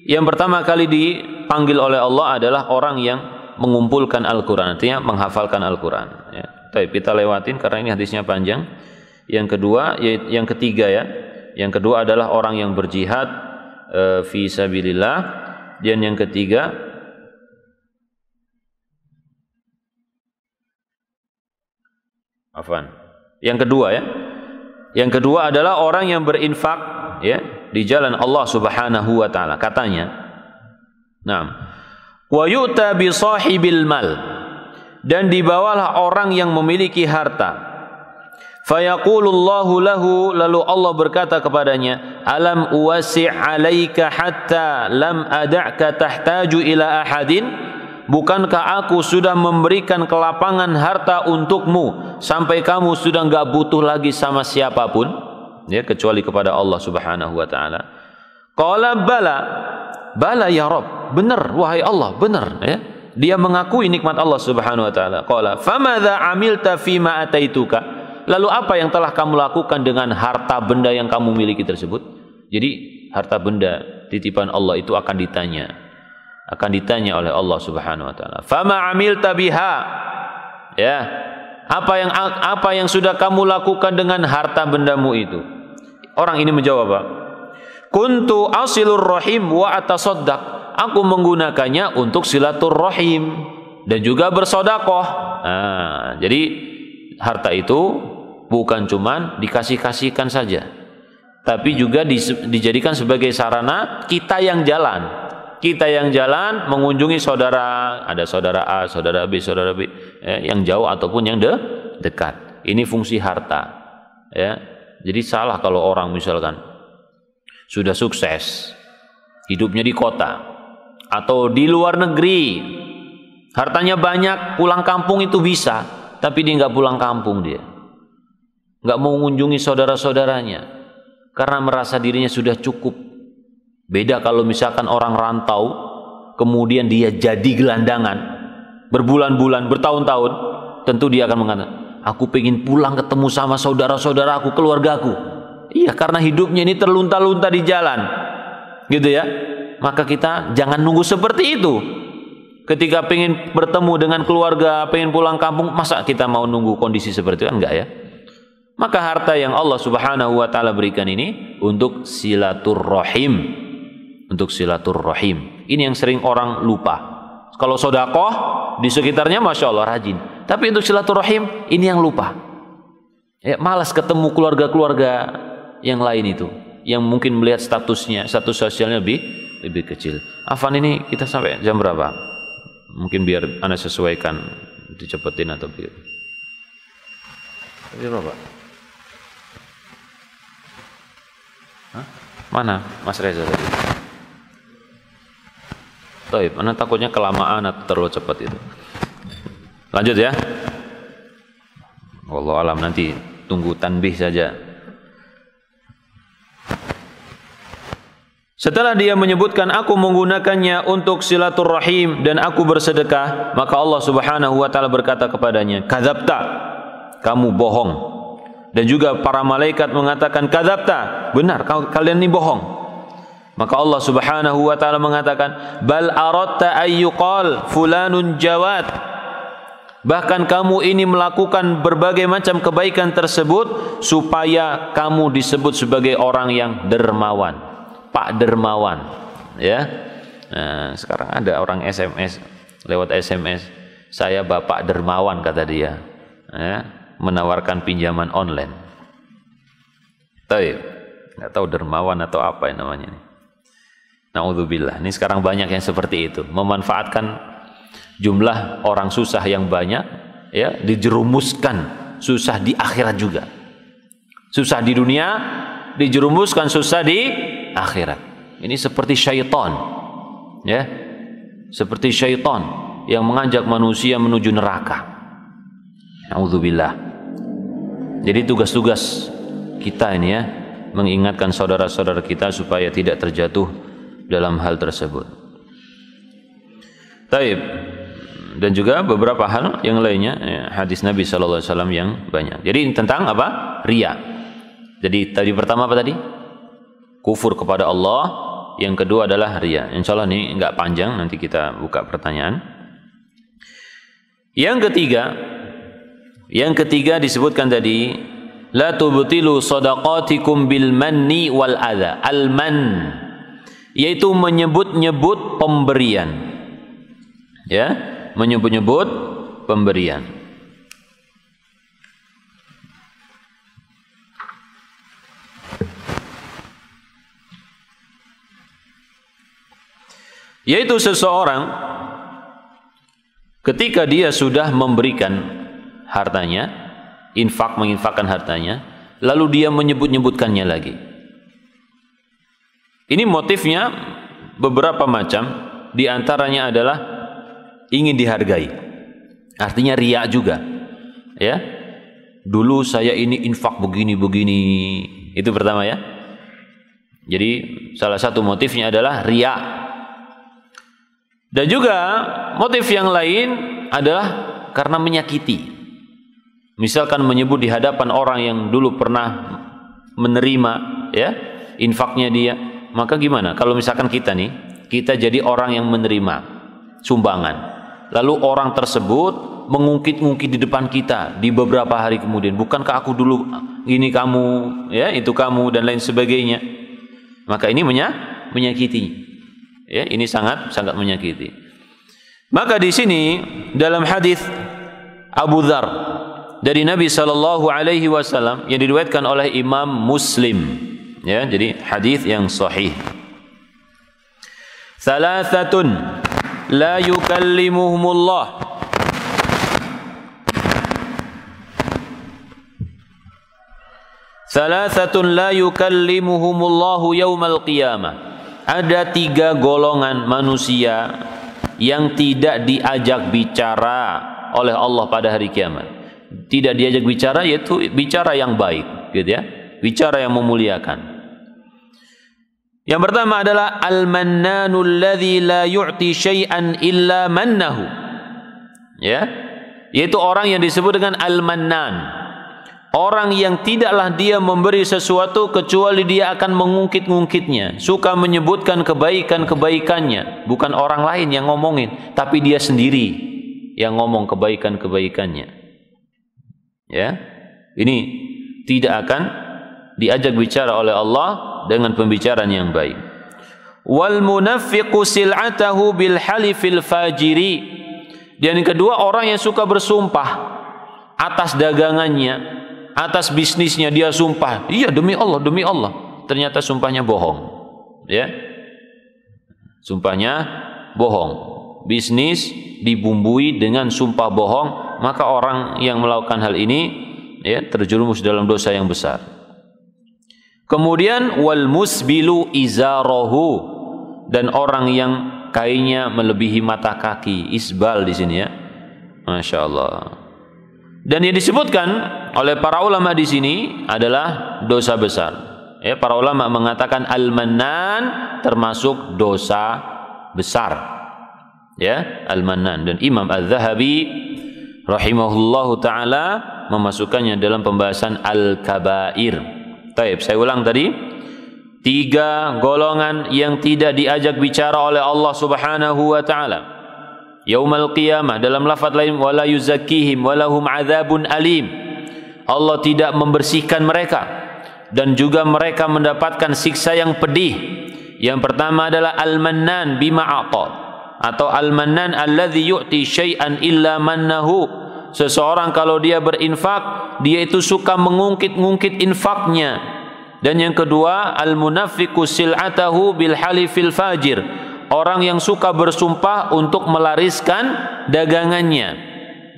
yang pertama kali dipanggil oleh Allah adalah orang yang mengumpulkan Al-Quran, artinya menghafalkan Al-Quran. Ya. Baik, kita lewatin karena ini hadisnya panjang. Yang kedua, yang ketiga ya, yang kedua adalah orang yang berjihad fi sabilillah, dan yang ketiga yang kedua ya, yang kedua adalah orang yang berinfak ya di jalan Allah Subhanahu wa taala. Katanya, nah, wa yu'ta bi sahibil mal, dan dibawalah orang yang memiliki harta. Fayaqulullahu lahu, lalu Allah berkata kepadanya, alam uwasi' alaika hatta lam ada'ka tahtaju ila ahadin, bukankah aku sudah memberikan kelapangan harta untukmu sampai kamu sudah enggak butuh lagi sama siapapun ya kecuali kepada Allah Subhanahu wa taala. Qala bala, bala ya Rabb, benar wahai Allah, benar ya. Dia mengakui nikmat Allah Subhanahu wa taala. Qala famadza amilta fima ataituka, lalu apa yang telah kamu lakukan dengan harta benda yang kamu miliki tersebut? Jadi harta benda titipan Allah itu akan ditanya oleh Allah Subhanahu wa taala. Fama amilta biha, ya, apa yang sudah kamu lakukan dengan harta bendamu itu? Orang ini menjawab apa? Kuntu asilur rahim wa atasaddaq, aku menggunakannya untuk silaturrahim dan juga bersedekah. Nah, jadi harta itu bukan cuman dikasih-kasihkan saja, tapi juga dijadikan sebagai sarana kita yang jalan. Kita yang jalan mengunjungi saudara, ada saudara A, saudara B, yang jauh ataupun yang dekat. Ini fungsi harta. Ya. Jadi salah kalau orang misalkan sudah sukses, hidupnya di kota atau di luar negeri, hartanya banyak, pulang kampung itu bisa, tapi dia nggak pulang kampung, dia nggak mau mengunjungi saudara-saudaranya karena merasa dirinya sudah cukup. Beda kalau misalkan orang rantau, kemudian dia jadi gelandangan berbulan-bulan, bertahun-tahun, tentu dia akan mengatakan, aku pengen pulang ketemu sama saudara-saudaraku, keluargaku. Iya, karena hidupnya ini terlunta-lunta di jalan, gitu ya. Maka kita jangan nunggu seperti itu. Ketika pengen bertemu dengan keluarga, pengen pulang kampung, masa kita mau nunggu kondisi seperti itu? Enggak ya. Maka harta yang Allah Subhanahu wa taala berikan ini untuk silaturrahim. Untuk silaturrahim. Ini yang sering orang lupa. Kalau sedekah di sekitarnya Masya Allah rajin, tapi untuk silaturrahim ini yang lupa. Ya, malas ketemu keluarga-keluarga yang lain itu, yang mungkin melihat status sosialnya lebih kecil. Afan, ini kita sampai jam berapa? Mungkin biar Anda sesuaikan, dicepetin atau biar. Jam berapa? Hah? Mana Mas Reza tadi? Taib, Anda takutnya kelamaan atau terlalu cepat itu. Lanjut ya. Wallahu alam, nanti tunggu tanbih saja. Setelah dia menyebutkan aku menggunakannya untuk silaturrahim dan aku bersedekah, maka Allah Subhanahu wa taala berkata kepadanya, kadzabta, kamu bohong. Dan juga para malaikat mengatakan kadzabta, benar kalian ini bohong. Maka Allah Subhanahu wa taala mengatakan, bal aradta ayyuqal fulanun jawad, bahkan kamu ini melakukan berbagai macam kebaikan tersebut supaya kamu disebut sebagai orang yang dermawan, Pak Dermawan, ya. Nah, sekarang ada orang SMS, lewat SMS, saya Bapak Dermawan kata dia, ya, menawarkan pinjaman online. Tahu, nggak tahu dermawan atau apa yang namanya ini. Na'udzubillah. Ini sekarang banyak yang seperti itu, memanfaatkan jumlah orang susah yang banyak, ya, dijerumuskan susah di akhirat juga. Susah di dunia, dijerumuskan susah di akhirat. Ini seperti syaitan, ya, seperti syaitan yang mengajak manusia menuju neraka. Na'udzubillah. Jadi tugas-tugas kita ini ya, mengingatkan saudara-saudara kita supaya tidak terjatuh dalam hal tersebut. Taib. Dan juga beberapa hal yang lainnya, ya, hadis Nabi SAW yang banyak. Jadi tentang apa? Riya. Jadi tadi pertama apa tadi? Kufur kepada Allah. Yang kedua adalah riya. Insya Allah ini enggak panjang, nanti kita buka pertanyaan. Yang ketiga disebutkan tadi, la tubtilu shadaqatikum bil manni wal adha. Al man, yaitu menyebut-nyebut pemberian. Ya, menyebut-nyebut pemberian. Yaitu seseorang ketika dia sudah memberikan hartanya, menginfakkan hartanya, lalu dia menyebut-nyebutkannya lagi. Ini motifnya beberapa macam, di antaranya adalah ingin dihargai. Artinya riya juga. Ya. Dulu saya ini infak begini-begini. Itu pertama ya. Jadi salah satu motifnya adalah riya. Dan juga motif yang lain adalah karena menyakiti. Misalkan menyebut di hadapan orang yang dulu pernah menerima ya infaknya dia, maka gimana kalau misalkan kita jadi orang yang menerima sumbangan, lalu orang tersebut mengungkit-ungkit di depan kita di beberapa hari kemudian, bukankah aku dulu ini kamu, ya itu kamu dan lain sebagainya, maka ini menyakiti. Ya, ini sangat menyakiti. Maka di sini dalam hadis Abu Dzar dari Nabi sallallahu alaihi wasallam yang diriwayatkan oleh Imam Muslim, ya, jadi hadis yang sahih. Thalathatun la yukallimuhumullah. Thalathatun la yukallimuhumullahu yaumal qiyamah. Ada 3 golongan manusia yang tidak diajak bicara oleh Allah pada hari kiamat. Tidak diajak bicara, yaitu bicara yang baik, gitu ya, bicara yang memuliakan. Yang pertama adalah al-mannanul ladzi la yu'ti syai'an illa mannahu. Ya, yaitu orang yang disebut dengan al-mannan. Orang yang tidaklah dia memberi sesuatu kecuali dia akan mengungkit-ungkitnya, suka menyebutkan kebaikan-kebaikannya, bukan orang lain yang ngomongin, tapi dia sendiri yang ngomong kebaikan-kebaikannya. Ya, ini tidak akan diajak bicara oleh Allah dengan pembicaraan yang baik. Wal munafiqu sil'atahu bil halifil fajiri. Dan yang kedua, orang yang suka bersumpah atas dagangannya, atas bisnisnya, dia sumpah, iya demi Allah, ternyata sumpahnya bohong, ya, sumpahnya bohong, bisnis dibumbui dengan sumpah bohong, maka orang yang melakukan hal ini ya terjerumus dalam dosa yang besar. Kemudian wal musbilu izarahu, dan orang yang kainnya melebihi mata kaki, isbal di sini ya, masya Allah. Dan yang disebutkan oleh para ulama di sini adalah dosa besar. Ya, para ulama mengatakan al-mannan termasuk dosa besar. Ya, al-mannan, dan Imam Az-Zahabi rahimahullahu taala memasukkannya dalam pembahasan al-kabair. Baik, saya ulang tadi. 3 golongan yang tidak diajak bicara oleh Allah Subhanahu wa taala yaumal qiyamah, dalam lafaz lain wala yuzakkihim walahum adzabun alim. Allah tidak membersihkan mereka dan juga mereka mendapatkan siksa yang pedih. Yang pertama adalah al-mannan bima a'ta, atau al-mannan alladzi yu'ti syai'an illa mannahu. Seseorang kalau dia berinfak, dia itu suka mengungkit-ungkit infaknya. Dan yang kedua, al-munafiqu sil'atahu bil halifil fajir. Orang yang suka bersumpah untuk melariskan dagangannya,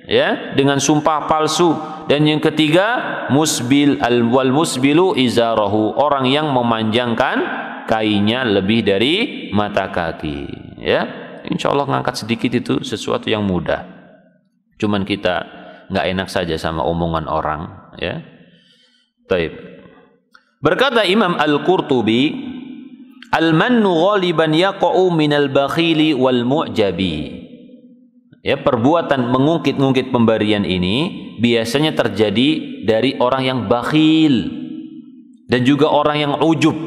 ya, dengan sumpah palsu. Dan yang ketiga, wal musbilu izarahu, orang yang memanjangkan kainnya lebih dari mata kaki. Ya, insya Allah ngangkat sedikit itu sesuatu yang mudah. Cuman kita nggak enak saja sama omongan orang. Ya, baik. Berkata Imam Al-Qurtubi, al-mannu ghaliban yaqa'u minal bakhili wal mu'jabi. Ya, perbuatan mengungkit-ungkit pemberian ini biasanya terjadi dari orang yang bakhil, Dan juga orang yang ujub.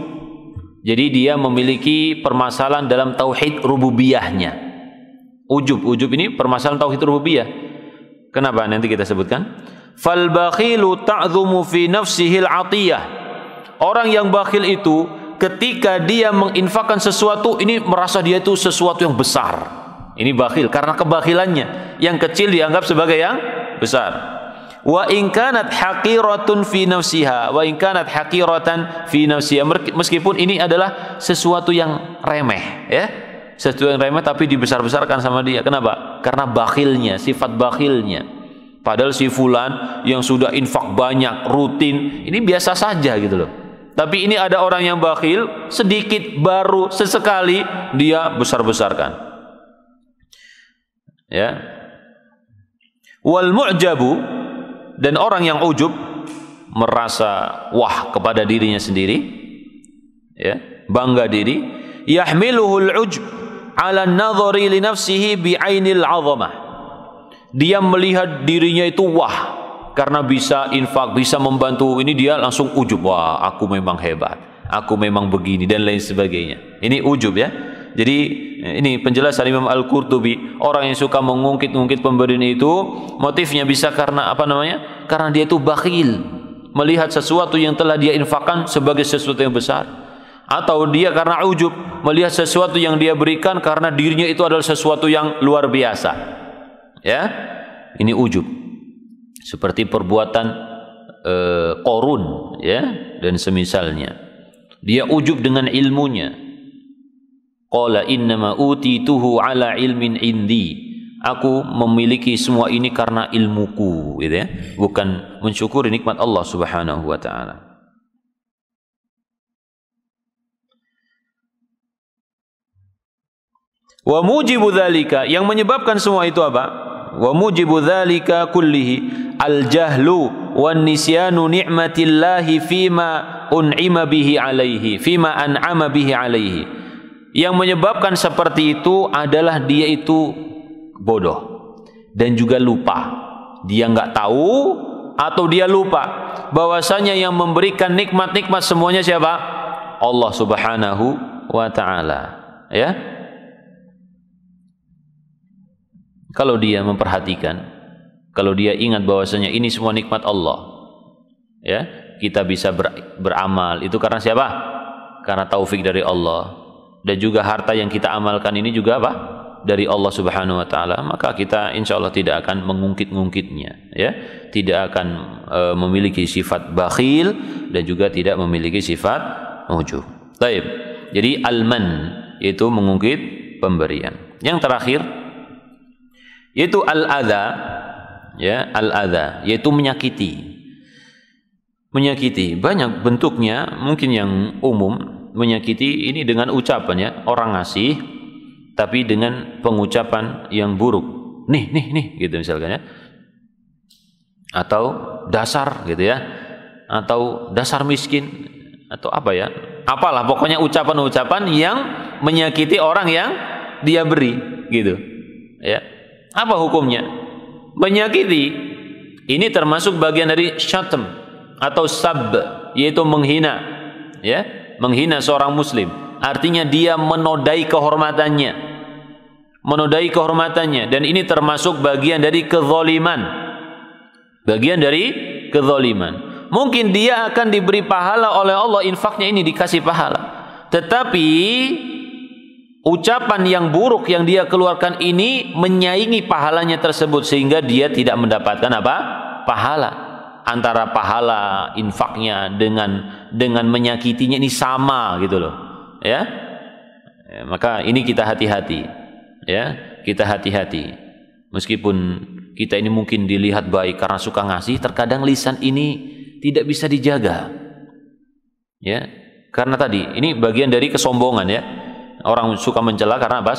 Jadi dia memiliki permasalahan dalam tauhid rububiyahnya. Ujub ini permasalahan tauhid rububiyah. Kenapa? Nanti kita sebutkan. Fal bakhilu ta'dhumu fi nafsihi al-'atiyah. Orang yang bakhil itu ketika dia menginfakkan sesuatu, ini merasa dia itu sesuatu yang besar. Ini bakhil karena kebakhilannya. Yang kecil dianggap sebagai yang besar. Wa in kanat haqiratun fi nafsiha, wa in kanat haqiratan fi nafsiha, meskipun ini adalah sesuatu yang remeh, ya. Sesuatu yang remeh tapi dibesar-besarkan sama dia. Kenapa? Karena bakhilnya, sifat bakhilnya. Padahal si fulan yang sudah infak banyak, rutin, ini biasa saja gitu loh. Tapi ini ada orang yang bakhil, sedikit baru sesekali dia besar-besarkan. Ya. Wal mu'jabu, dan orang yang ujub merasa wah kepada dirinya sendiri, ya, bangga diri, yahmiluhul ujb ala an-nadhari li nafsihi bi 'ainil 'azamah. Dia melihat dirinya itu wah karena bisa infak, bisa membantu, ini dia langsung ujub, wah aku memang hebat, aku memang begini dan lain sebagainya. Ini ujub, ya. Jadi ini penjelasan Imam Al-Qurtubi, orang yang suka mengungkit-ungkit pemberian itu motifnya bisa karena apa namanya? Karena dia itu bakhil, melihat sesuatu yang telah dia infakkan sebagai sesuatu yang besar, atau dia karena ujub melihat sesuatu yang dia berikan karena dirinya itu adalah sesuatu yang luar biasa. Ya, ini ujub. Seperti perbuatan Qarun, ya, dan semisalnya. Dia ujub dengan ilmunya. Qala innama utituhu ala ilmin indi. Aku memiliki semua ini karena ilmuku, gitu ya. Bukan mensyukuri nikmat Allah Subhanahu wa taala. Wa mujibu dzalika, yang menyebabkan semua itu apa? Wa mujibu dzalika kullihi al-jahlu wan nisyanu ni'matillahi fima un'ima bihi alaihi, fima an'ama bihi alaihi. Yang menyebabkan seperti itu adalah dia itu bodoh dan juga lupa. Dia nggak tahu atau dia lupa bahwasanya yang memberikan nikmat-nikmat semuanya siapa? Allah Subhanahu wa taala, ya. Kalau dia memperhatikan, kalau dia ingat bahwasanya ini semua nikmat Allah, ya, kita bisa beramal itu karena siapa? Karena taufik dari Allah. Dan juga harta yang kita amalkan ini juga apa? Dari Allah Subhanahu wa taala, maka kita insya Allah tidak akan mengungkit-ungkitnya, ya. Tidak akan memiliki sifat bakhil dan juga tidak memiliki sifat ujub. Baik. Jadi al-man itu mengungkit pemberian. Yang terakhir yaitu al-adza, ya, al-adza yaitu menyakiti. Menyakiti banyak bentuknya, mungkin yang umum menyakiti ini dengan ucapannya, orang ngasih tapi dengan pengucapan yang buruk, nih gitu misalkan, ya, atau dasar gitu, ya, atau dasar miskin, atau apa, ya, apalah pokoknya ucapan-ucapan yang menyakiti orang yang dia beri gitu, ya. Apa hukumnya? Menyakiti ini termasuk bagian dari syatm atau sab, yaitu menghina, ya. Menghina seorang muslim, artinya dia menodai kehormatannya, dan ini termasuk bagian dari kezaliman. Mungkin dia akan diberi pahala oleh Allah, infaknya ini dikasih pahala, tetapi ucapan yang buruk yang dia keluarkan ini menyaingi pahalanya tersebut, sehingga dia tidak mendapatkan apa? Pahala. Antara pahala infaknya dengan menyakitinya ini sama gitu loh, ya. Maka ini kita hati-hati, ya, kita hati-hati. Meskipun kita ini mungkin dilihat baik karena suka ngasih, terkadang lisan ini tidak bisa dijaga, ya, karena tadi ini bagian dari kesombongan, ya. Orang suka mencela karena apa?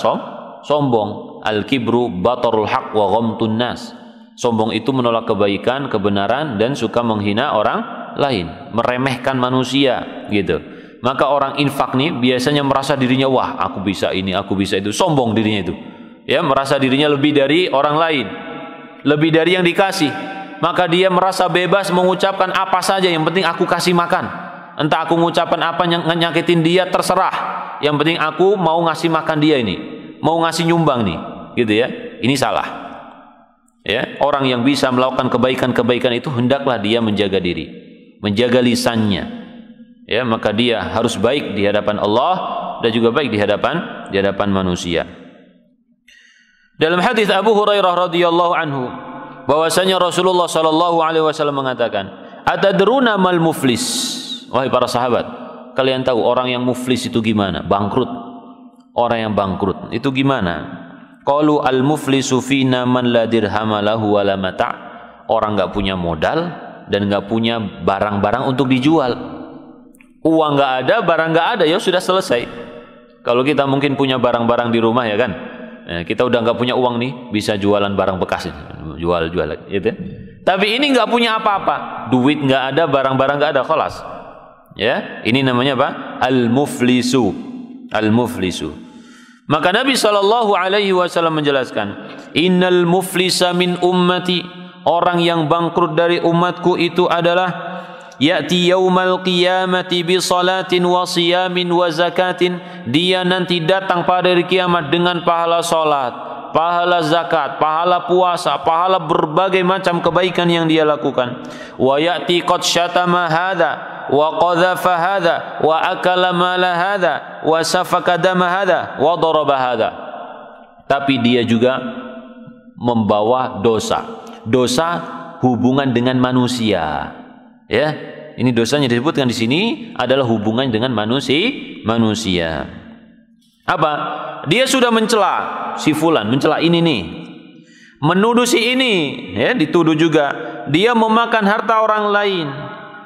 Sombong. Al-kibru batarul haq wa ghamtun nas. Sombong itu menolak kebaikan, kebenaran, dan suka menghina orang lain, meremehkan manusia, gitu. Maka orang infak nih biasanya merasa dirinya, wah aku bisa ini, aku bisa itu, sombong dirinya itu, ya, merasa dirinya lebih dari orang lain, lebih dari yang dikasih. Maka dia merasa bebas mengucapkan apa saja, yang penting aku kasih makan, Entah aku ngucapin apa yang nyakitin dia, terserah. Yang penting aku mau ngasih makan dia ini, mau ngasih nyumbang nih, gitu ya. Ini salah. Ya, orang yang bisa melakukan kebaikan-kebaikan itu hendaklah dia menjaga diri, menjaga lisannya. Ya, maka dia harus baik di hadapan Allah dan juga baik di hadapan manusia. Dalam hadis Abu Hurairah radhiyallahu anhu, bahwasanya Rasulullah sallallahu alaihi wasallam mengatakan, "Atadruna mal muflis?" Wahai para sahabat, kalian tahu orang yang muflis itu gimana? Bangkrut. Orang yang bangkrut itu gimana? Qalu al-muflisu fina man la dirham lahu wala mata'. Orang enggak punya modal dan enggak punya barang-barang untuk dijual. Uang enggak ada, barang enggak ada, ya sudah selesai. Kalau kita mungkin punya barang-barang di rumah ya kan? Kita udah enggak punya uang nih, bisa jualan barang bekas, jual gitu. Tapi ini enggak punya apa-apa. Duit enggak ada, barang-barang enggak ada, khalas. Ya, ini namanya apa? Al-muflisu. Al-muflisu. Maka Nabi sallallahu alaihi wasallam menjelaskan, "Innal muflisa min ummati." Orang yang bangkrut dari umatku itu adalah ya'ti yaumal qiyamati bi salatin wa siyamin wa zakatin. Dia nanti datang pada hari kiamat dengan pahala salat, pahala zakat, pahala puasa, pahala berbagai macam kebaikan yang dia lakukan. Wa ya'ti qad syatama hadza wa qadhafa hadza wa akala mala hadza wa safaka dama hadza wa daraba hadza. Tapi dia juga membawa dosa hubungan dengan manusia. Ya, ini dosanya disebutkan di sini adalah hubungan dengan manusia. Apa? Dia sudah mencela si fulan, mencela ini nih, menuduh si ini, ya, dituduh juga. Dia memakan harta orang lain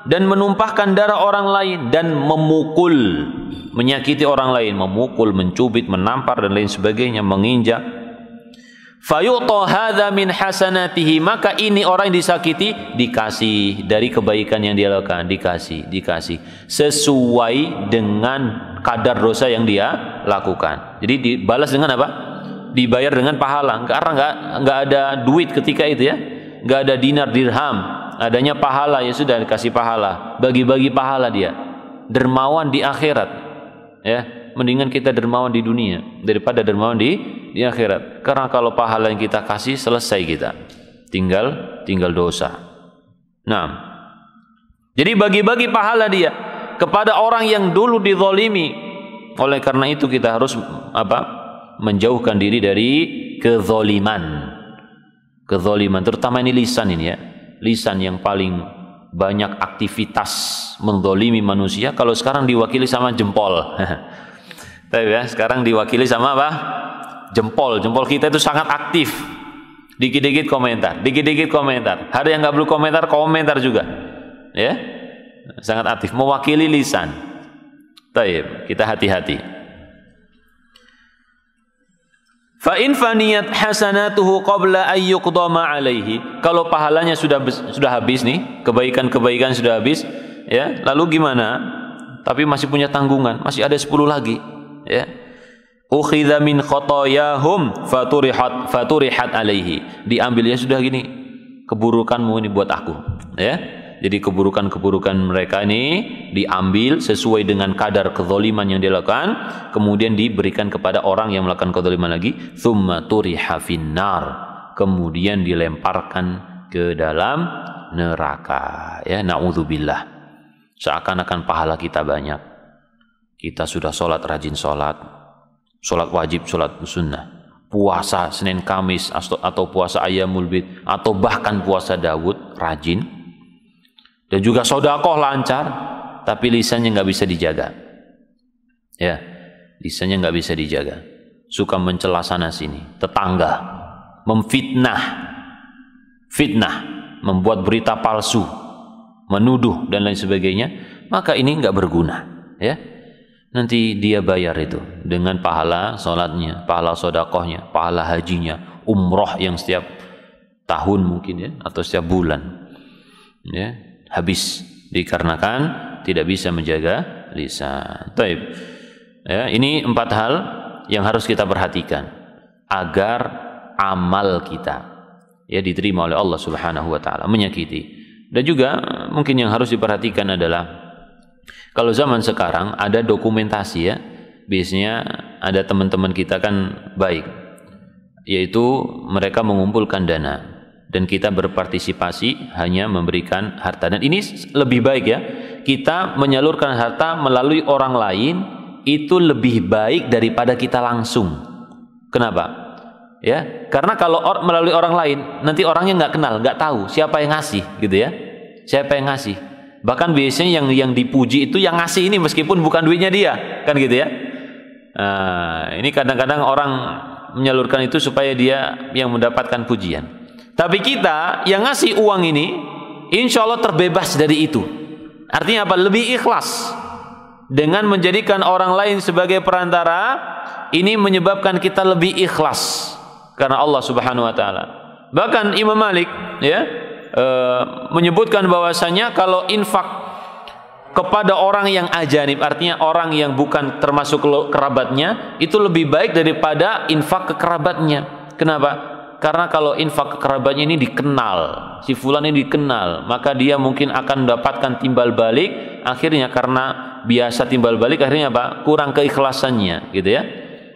dan menumpahkan darah orang lain dan memukul, menyakiti orang lain, memukul, mencubit, menampar dan lain sebagainya, menginjak. Fayu'ta hadza min hasanatihi, maka ini orang yang disakiti dikasih dari kebaikan yang dia lakukan, dikasih sesuai dengan kadar dosa yang dia lakukan. Jadi dibalas dengan apa? Dibayar dengan pahala. Karena enggak ada duit ketika itu ya. Enggak ada dinar dirham, adanya pahala, ya sudah dikasih pahala, bagi-bagi pahala dia. Dermawan di akhirat. Ya, mendingan kita dermawan di dunia daripada dermawan di akhirat. Karena kalau pahala yang kita kasih selesai kita. Tinggal dosa. Nah, jadi bagi-bagi pahala dia kepada orang yang dulu dizalimi. Oleh karena itu kita harus apa? Menjauhkan diri dari kezaliman. Kezaliman, terutama ini lisan ini ya. Lisan yang paling banyak aktivitas menzalimi manusia. Kalau sekarang diwakili sama jempol. Tapi ya, sekarang diwakili sama apa? Jempol. Jempol kita itu sangat aktif. Dikit-dikit komentar, dikit-dikit komentar. Ada yang nggak perlu komentar juga. Ya, sangat aktif, mewakili lisan. Taib, kita hati-hati. Fa in faniyat hasanatuhu qabla ay yuqdama alaihi. Kalau pahalanya sudah habis nih, kebaikan-kebaikan sudah habis, ya, lalu gimana? Tapi masih punya tanggungan, masih ada 10 lagi, ya. Ukhidha min khotoyahum faturihat alaihi. Diambilnya sudah gini, keburukanmu ini buat aku, ya. Jadi keburukan-keburukan mereka ini diambil sesuai dengan kadar kezaliman yang dilakukan, kemudian diberikan kepada orang yang melakukan kezaliman lagi, tsumma turiha finnar, kemudian dilemparkan ke dalam neraka, ya, naudzubillah. Seakan-akan pahala kita banyak. Kita sudah sholat, rajin sholat wajib, sholat sunnah, puasa Senin Kamis atau puasa Ayyamul Bid atau bahkan puasa Daud, rajin. Dan juga sedekah lancar, tapi lisannya nggak bisa dijaga. Ya, lisannya nggak bisa dijaga. Suka mencela sana sini, tetangga, memfitnah, membuat berita palsu, menuduh dan lain sebagainya. Maka ini nggak berguna. Ya, nanti dia bayar itu dengan pahala sholatnya, pahala sedekahnya, pahala hajinya, umroh yang setiap tahun mungkin ya, atau setiap bulan. Ya. Habis dikarenakan tidak bisa menjaga lisan. Baik. Ya, ini 4 hal yang harus kita perhatikan agar amal kita ya diterima oleh Allah Subhanahu wa taala, menyakiti. Dan juga mungkin yang harus diperhatikan adalah Kalau zaman sekarang ada dokumentasi ya, biasanya ada teman-teman kita kan baik, yaitu mereka mengumpulkan dana dan kita berpartisipasi hanya memberikan harta. Dan ini lebih baik ya, kita menyalurkan harta melalui orang lain itu lebih baik daripada kita langsung. Kenapa? Ya, karena kalau melalui orang lain nanti orangnya nggak kenal, nggak tahu siapa yang ngasih, gitu ya. Siapa yang ngasih? Bahkan biasanya yang dipuji itu yang ngasih ini meskipun bukan duitnya dia, kan gitu ya. Ini kadang-kadang orang menyalurkan itu supaya dia yang mendapatkan pujian. Tapi kita yang ngasih uang ini, insya Allah terbebas dari itu. Artinya apa? Lebih ikhlas. Dengan menjadikan orang lain sebagai perantara, ini menyebabkan kita lebih ikhlas karena Allah Subhanahu wa taala. Bahkan Imam Malik ya menyebutkan bahwasanya kalau infak kepada orang yang ajanib, artinya orang yang bukan termasuk kerabatnya, itu lebih baik daripada infak ke kerabatnya. Kenapa? Karena kalau infak ke kerabatnya ini dikenal, si fulan ini dikenal, maka dia mungkin akan mendapatkan timbal balik. Akhirnya karena biasa timbal balik, akhirnya apa? Kurang keikhlasannya, gitu ya.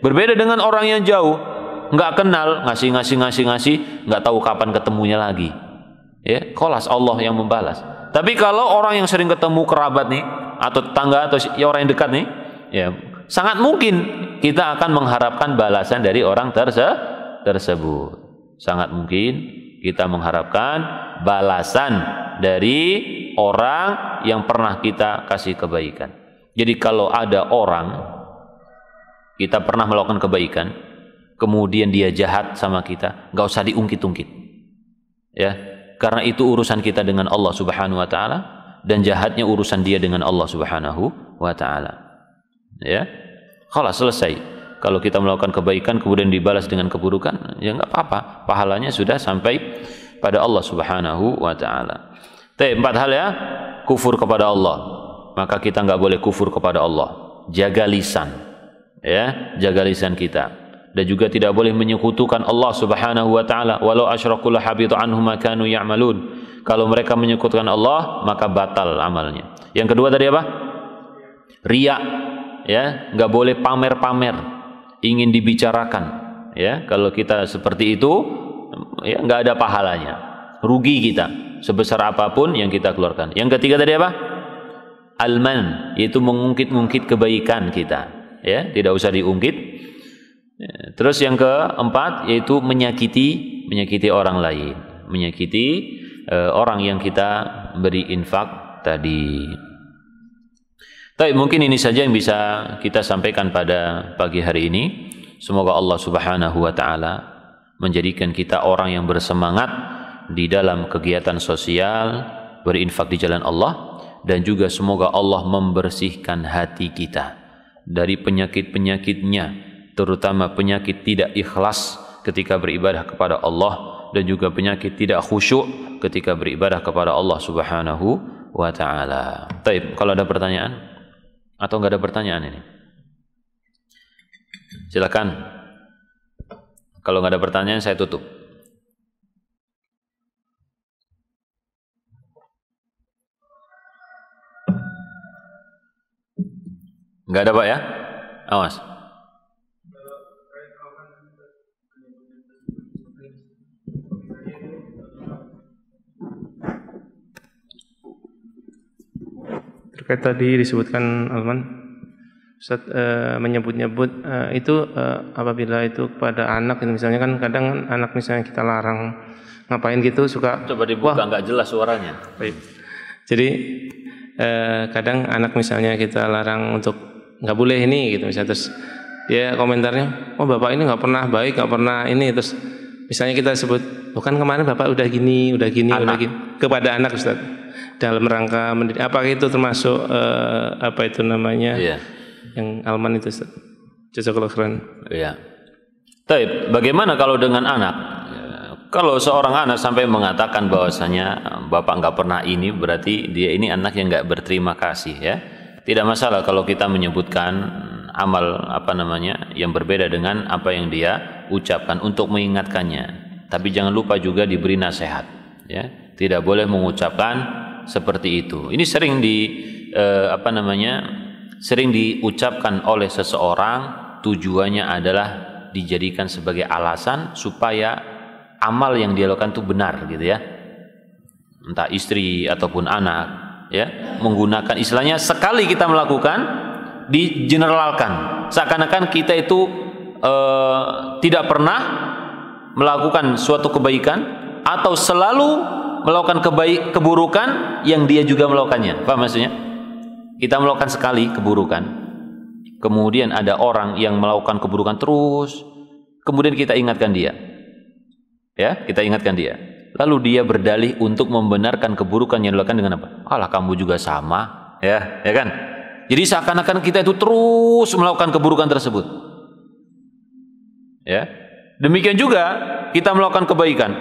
Berbeda dengan orang yang jauh, nggak kenal, ngasih, nggak tahu kapan ketemunya lagi. Ya, kholas Allah yang membalas. Tapi kalau orang yang sering ketemu kerabat nih, atau tetangga atau ya orang yang dekat nih, ya sangat mungkin kita akan mengharapkan balasan dari orang tersebut. Sangat mungkin kita mengharapkan balasan dari orang yang pernah kita kasih kebaikan. Jadi kalau ada orang kita pernah melakukan kebaikan, kemudian dia jahat sama kita, nggak usah diungkit-ungkit, ya. Karena itu urusan kita dengan Allah Subhanahu wa taala, dan jahatnya urusan dia dengan Allah Subhanahu wa taala. Ya. Khalas, selesai. Kalau kita melakukan kebaikan kemudian dibalas dengan keburukan, ya enggak apa-apa. Pahalanya sudah sampai pada Allah Subhanahu wa taala. 4 hal ya. Kufur kepada Allah. Maka kita enggak boleh kufur kepada Allah. Jaga lisan. Ya, jaga lisan kita. Dan juga tidak boleh menyekutukan Allah Subhanahu wa taala. Walau asyraku la habitu anhum ma kanu ya'malun. Kalau mereka menyekutukan Allah, maka batal amalnya. Yang kedua tadi apa? Riya. Ya, enggak boleh pamer-pamer, ingin dibicarakan. Ya, kalau kita seperti itu, ya enggak ada pahalanya. Rugi kita sebesar apapun yang kita keluarkan. Yang ketiga tadi apa? Alman, yaitu mengungkit-ungkit kebaikan kita. Ya, tidak usah diungkit. Terus yang keempat yaitu menyakiti orang lain, menyakiti orang yang kita beri infak tadi. Tapi mungkin ini saja yang bisa kita sampaikan pada pagi hari ini. Semoga Allah Subhanahu wa taala menjadikan kita orang yang bersemangat di dalam kegiatan sosial, berinfak di jalan Allah, dan juga semoga Allah membersihkan hati kita dari penyakit-penyakitnya, terutama penyakit tidak ikhlas ketika beribadah kepada Allah, dan juga penyakit tidak khusyuk ketika beribadah kepada Allah Subhanahu wa taala. Baik, kalau ada pertanyaan atau enggak ada pertanyaan ini? Silakan. Kalau enggak ada pertanyaan saya tutup. Enggak ada Pak ya? Awas. Terkait tadi disebutkan Alman, Ustaz menyebut-nyebut itu apabila itu kepada anak, misalnya kan kadang anak misalnya kita larang ngapain gitu suka. Coba dibuka, nggak jelas suaranya. Baik. Jadi kadang anak misalnya kita larang untuk nggak boleh ini gitu misalnya, terus dia komentarnya, oh bapak ini nggak pernah baik, nggak pernah ini, terus misalnya kita sebut, bukan kemarin bapak udah gini kepada anak Ustaz. Dalam rangka mendidik, apa itu termasuk apa itu namanya? Iya. Yang Alman itu, Jazakallahu khairan. Iya. Tapi bagaimana kalau dengan anak? Kalau seorang anak sampai mengatakan bahwasanya bapak nggak pernah ini, berarti dia ini anak yang nggak berterima kasih ya. Tidak masalah kalau kita menyebutkan amal yang berbeda dengan apa yang dia ucapkan untuk mengingatkannya. Tapi jangan lupa juga diberi nasihat ya. Tidak boleh mengucapkan seperti itu. Ini sering sering diucapkan oleh seseorang tujuannya adalah dijadikan sebagai alasan supaya amal yang dia lakukan itu benar gitu ya. Entah istri ataupun anak ya, menggunakan istilahnya sekali kita melakukan digeneralkan, seakan-akan kita itu tidak pernah melakukan suatu kebaikan atau selalu melakukan keburukan yang dia juga melakukannya. Paham maksudnya? Kita melakukan sekali keburukan, kemudian ada orang yang melakukan keburukan terus, kemudian kita ingatkan dia, ya, kita ingatkan dia, lalu dia berdalih untuk membenarkan keburukan yang dilakukan dengan apa? Alah, kamu juga sama, ya kan? Jadi seakan-akan kita itu terus melakukan keburukan tersebut, ya. Demikian juga kita melakukan kebaikan,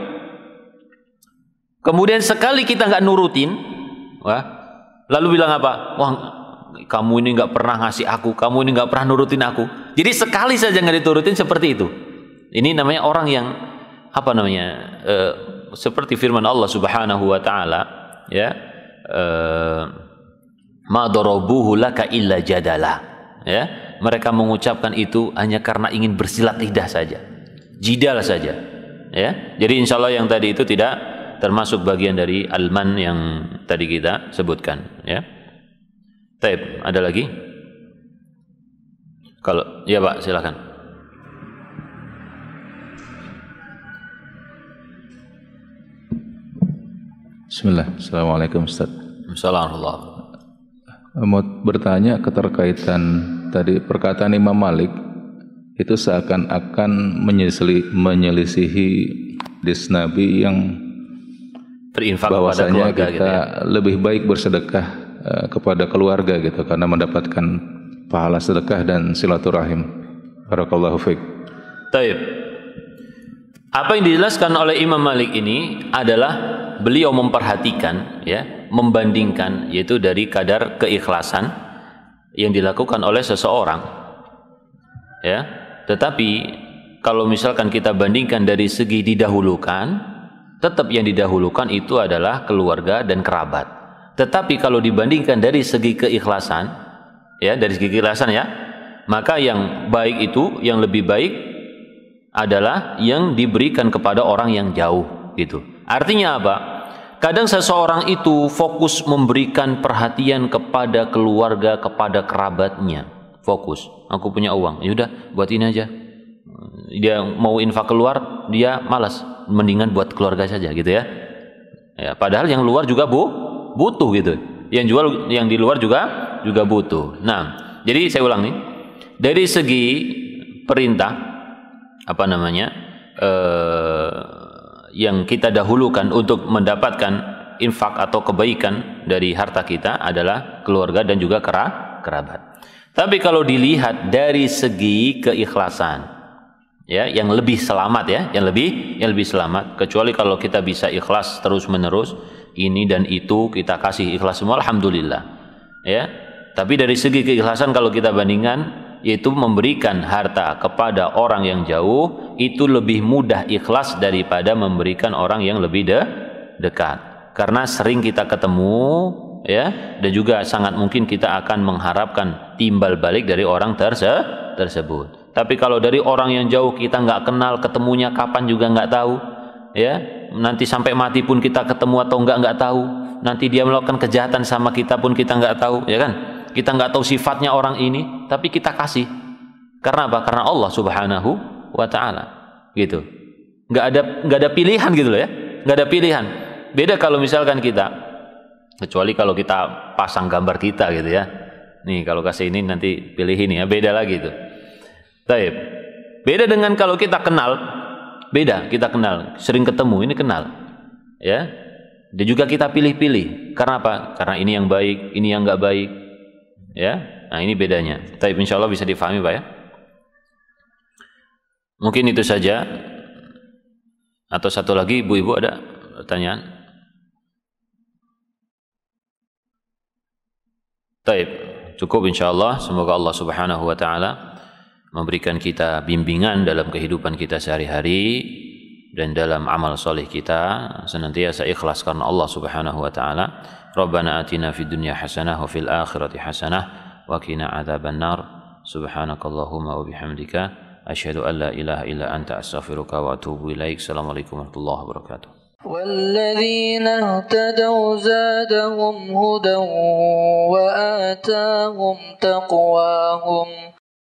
kemudian sekali kita nggak nurutin, lalu bilang apa? Wah, kamu ini nggak pernah ngasih aku, kamu ini nggak pernah nurutin aku. Jadi sekali saja nggak diturutin seperti itu. Ini namanya orang yang seperti firman Allah Subhanahu wa taala, ya, ma darabuhu laka illa jadala. Ya, mereka mengucapkan itu hanya karena ingin bersilat lidah saja, jidal saja. Ya, jadi insyaallah yang tadi itu tidak termasuk bagian dari alman yang tadi kita sebutkan, ya. Taib, ada lagi? Kalau ya Pak, silakan. Bismillah. Assalamualaikum Ustaz. Assalamualaikum. Mau bertanya keterkaitan tadi perkataan Imam Malik itu seakan-akan menyelisihi hadis Nabi yang berinfak bahwasanya kepada keluarga kita gitu ya? lebih baik bersedekah kepada keluarga gitu karena mendapatkan pahala sedekah dan silaturahim. Barakallahu fiik. Taib. Apa yang dijelaskan oleh Imam Malik ini adalah beliau memperhatikan, ya, membandingkan, yaitu dari kadar keikhlasan yang dilakukan oleh seseorang, ya. Tetapi kalau misalkan kita bandingkan dari segi didahulukan, tetap yang didahulukan itu adalah keluarga dan kerabat. Tetapi kalau dibandingkan dari segi keikhlasan, ya, dari segi keikhlasan, ya, maka yang baik itu, yang lebih baik adalah yang diberikan kepada orang yang jauh gitu. Artinya apa? Kadang seseorang itu fokus memberikan perhatian kepada keluarga, kepada kerabatnya. Fokus, aku punya uang, yaudah buat ini aja. Dia mau infak keluar, dia malas, mendingan buat keluarga saja gitu ya. Ya, padahal yang luar juga butuh gitu. Yang di luar juga butuh. Nah, jadi saya ulang nih. Dari segi perintah yang kita dahulukan untuk mendapatkan infak atau kebaikan dari harta kita adalah keluarga dan juga kerabat. Tapi kalau dilihat dari segi keikhlasan, ya, yang lebih selamat, ya, yang lebih selamat, kecuali kalau kita bisa ikhlas terus menerus, ini dan itu kita kasih ikhlas semua, alhamdulillah, ya. Tapi dari segi keikhlasan kalau kita bandingkan, yaitu memberikan harta kepada orang yang jauh itu lebih mudah ikhlas daripada memberikan orang yang lebih dekat, karena sering kita ketemu, ya, dan juga sangat mungkin kita akan mengharapkan timbal balik dari orang tersebut. Tapi kalau dari orang yang jauh kita nggak kenal, ketemunya kapan juga nggak tahu, ya, nanti sampai mati pun kita ketemu atau nggak tahu, nanti dia melakukan kejahatan sama kita pun kita nggak tahu, ya kan? Kita nggak tahu sifatnya orang ini, tapi kita kasih. Karena apa? Karena Allah Subhanahu wa taala. Gitu. Nggak ada pilihan gitu loh, ya. Nggak ada pilihan. Beda kalau misalkan kita, kecuali kalau kita pasang gambar kita gitu ya. Nih, kalau kasih ini nanti pilih ini, ya, beda lagi itu. Taib. Beda dengan kalau kita kenal. Beda, kita kenal, sering ketemu, ini kenal. Ya. Dan juga kita pilih-pilih. Karena apa? Karena ini yang baik, ini yang nggak baik. Ya, nah ini bedanya. Tapi insya Allah bisa difahami, Pak, ya. Mungkin itu saja. Atau satu lagi, ibu-ibu ada pertanyaan? Taib, cukup insya Allah. Semoga Allah Subhanahu wa taala memberikan kita bimbingan dalam kehidupan kita sehari-hari dan dalam amal soleh kita senantiasa ikhlas karena Allah Subhanahu wa taala, Rabbana atina fid dunya hasanah wa fil akhirati hasanah wa qina adzabannar. Subhanakallahumma wa bihamdika asyhadu an la ilaha illa anta astaghfiruka wa atubu ilaik. Assalamualaikum warahmatullahi wabarakatuh. والذين اهتدوا زادهم هدى وآتاهم تقواهم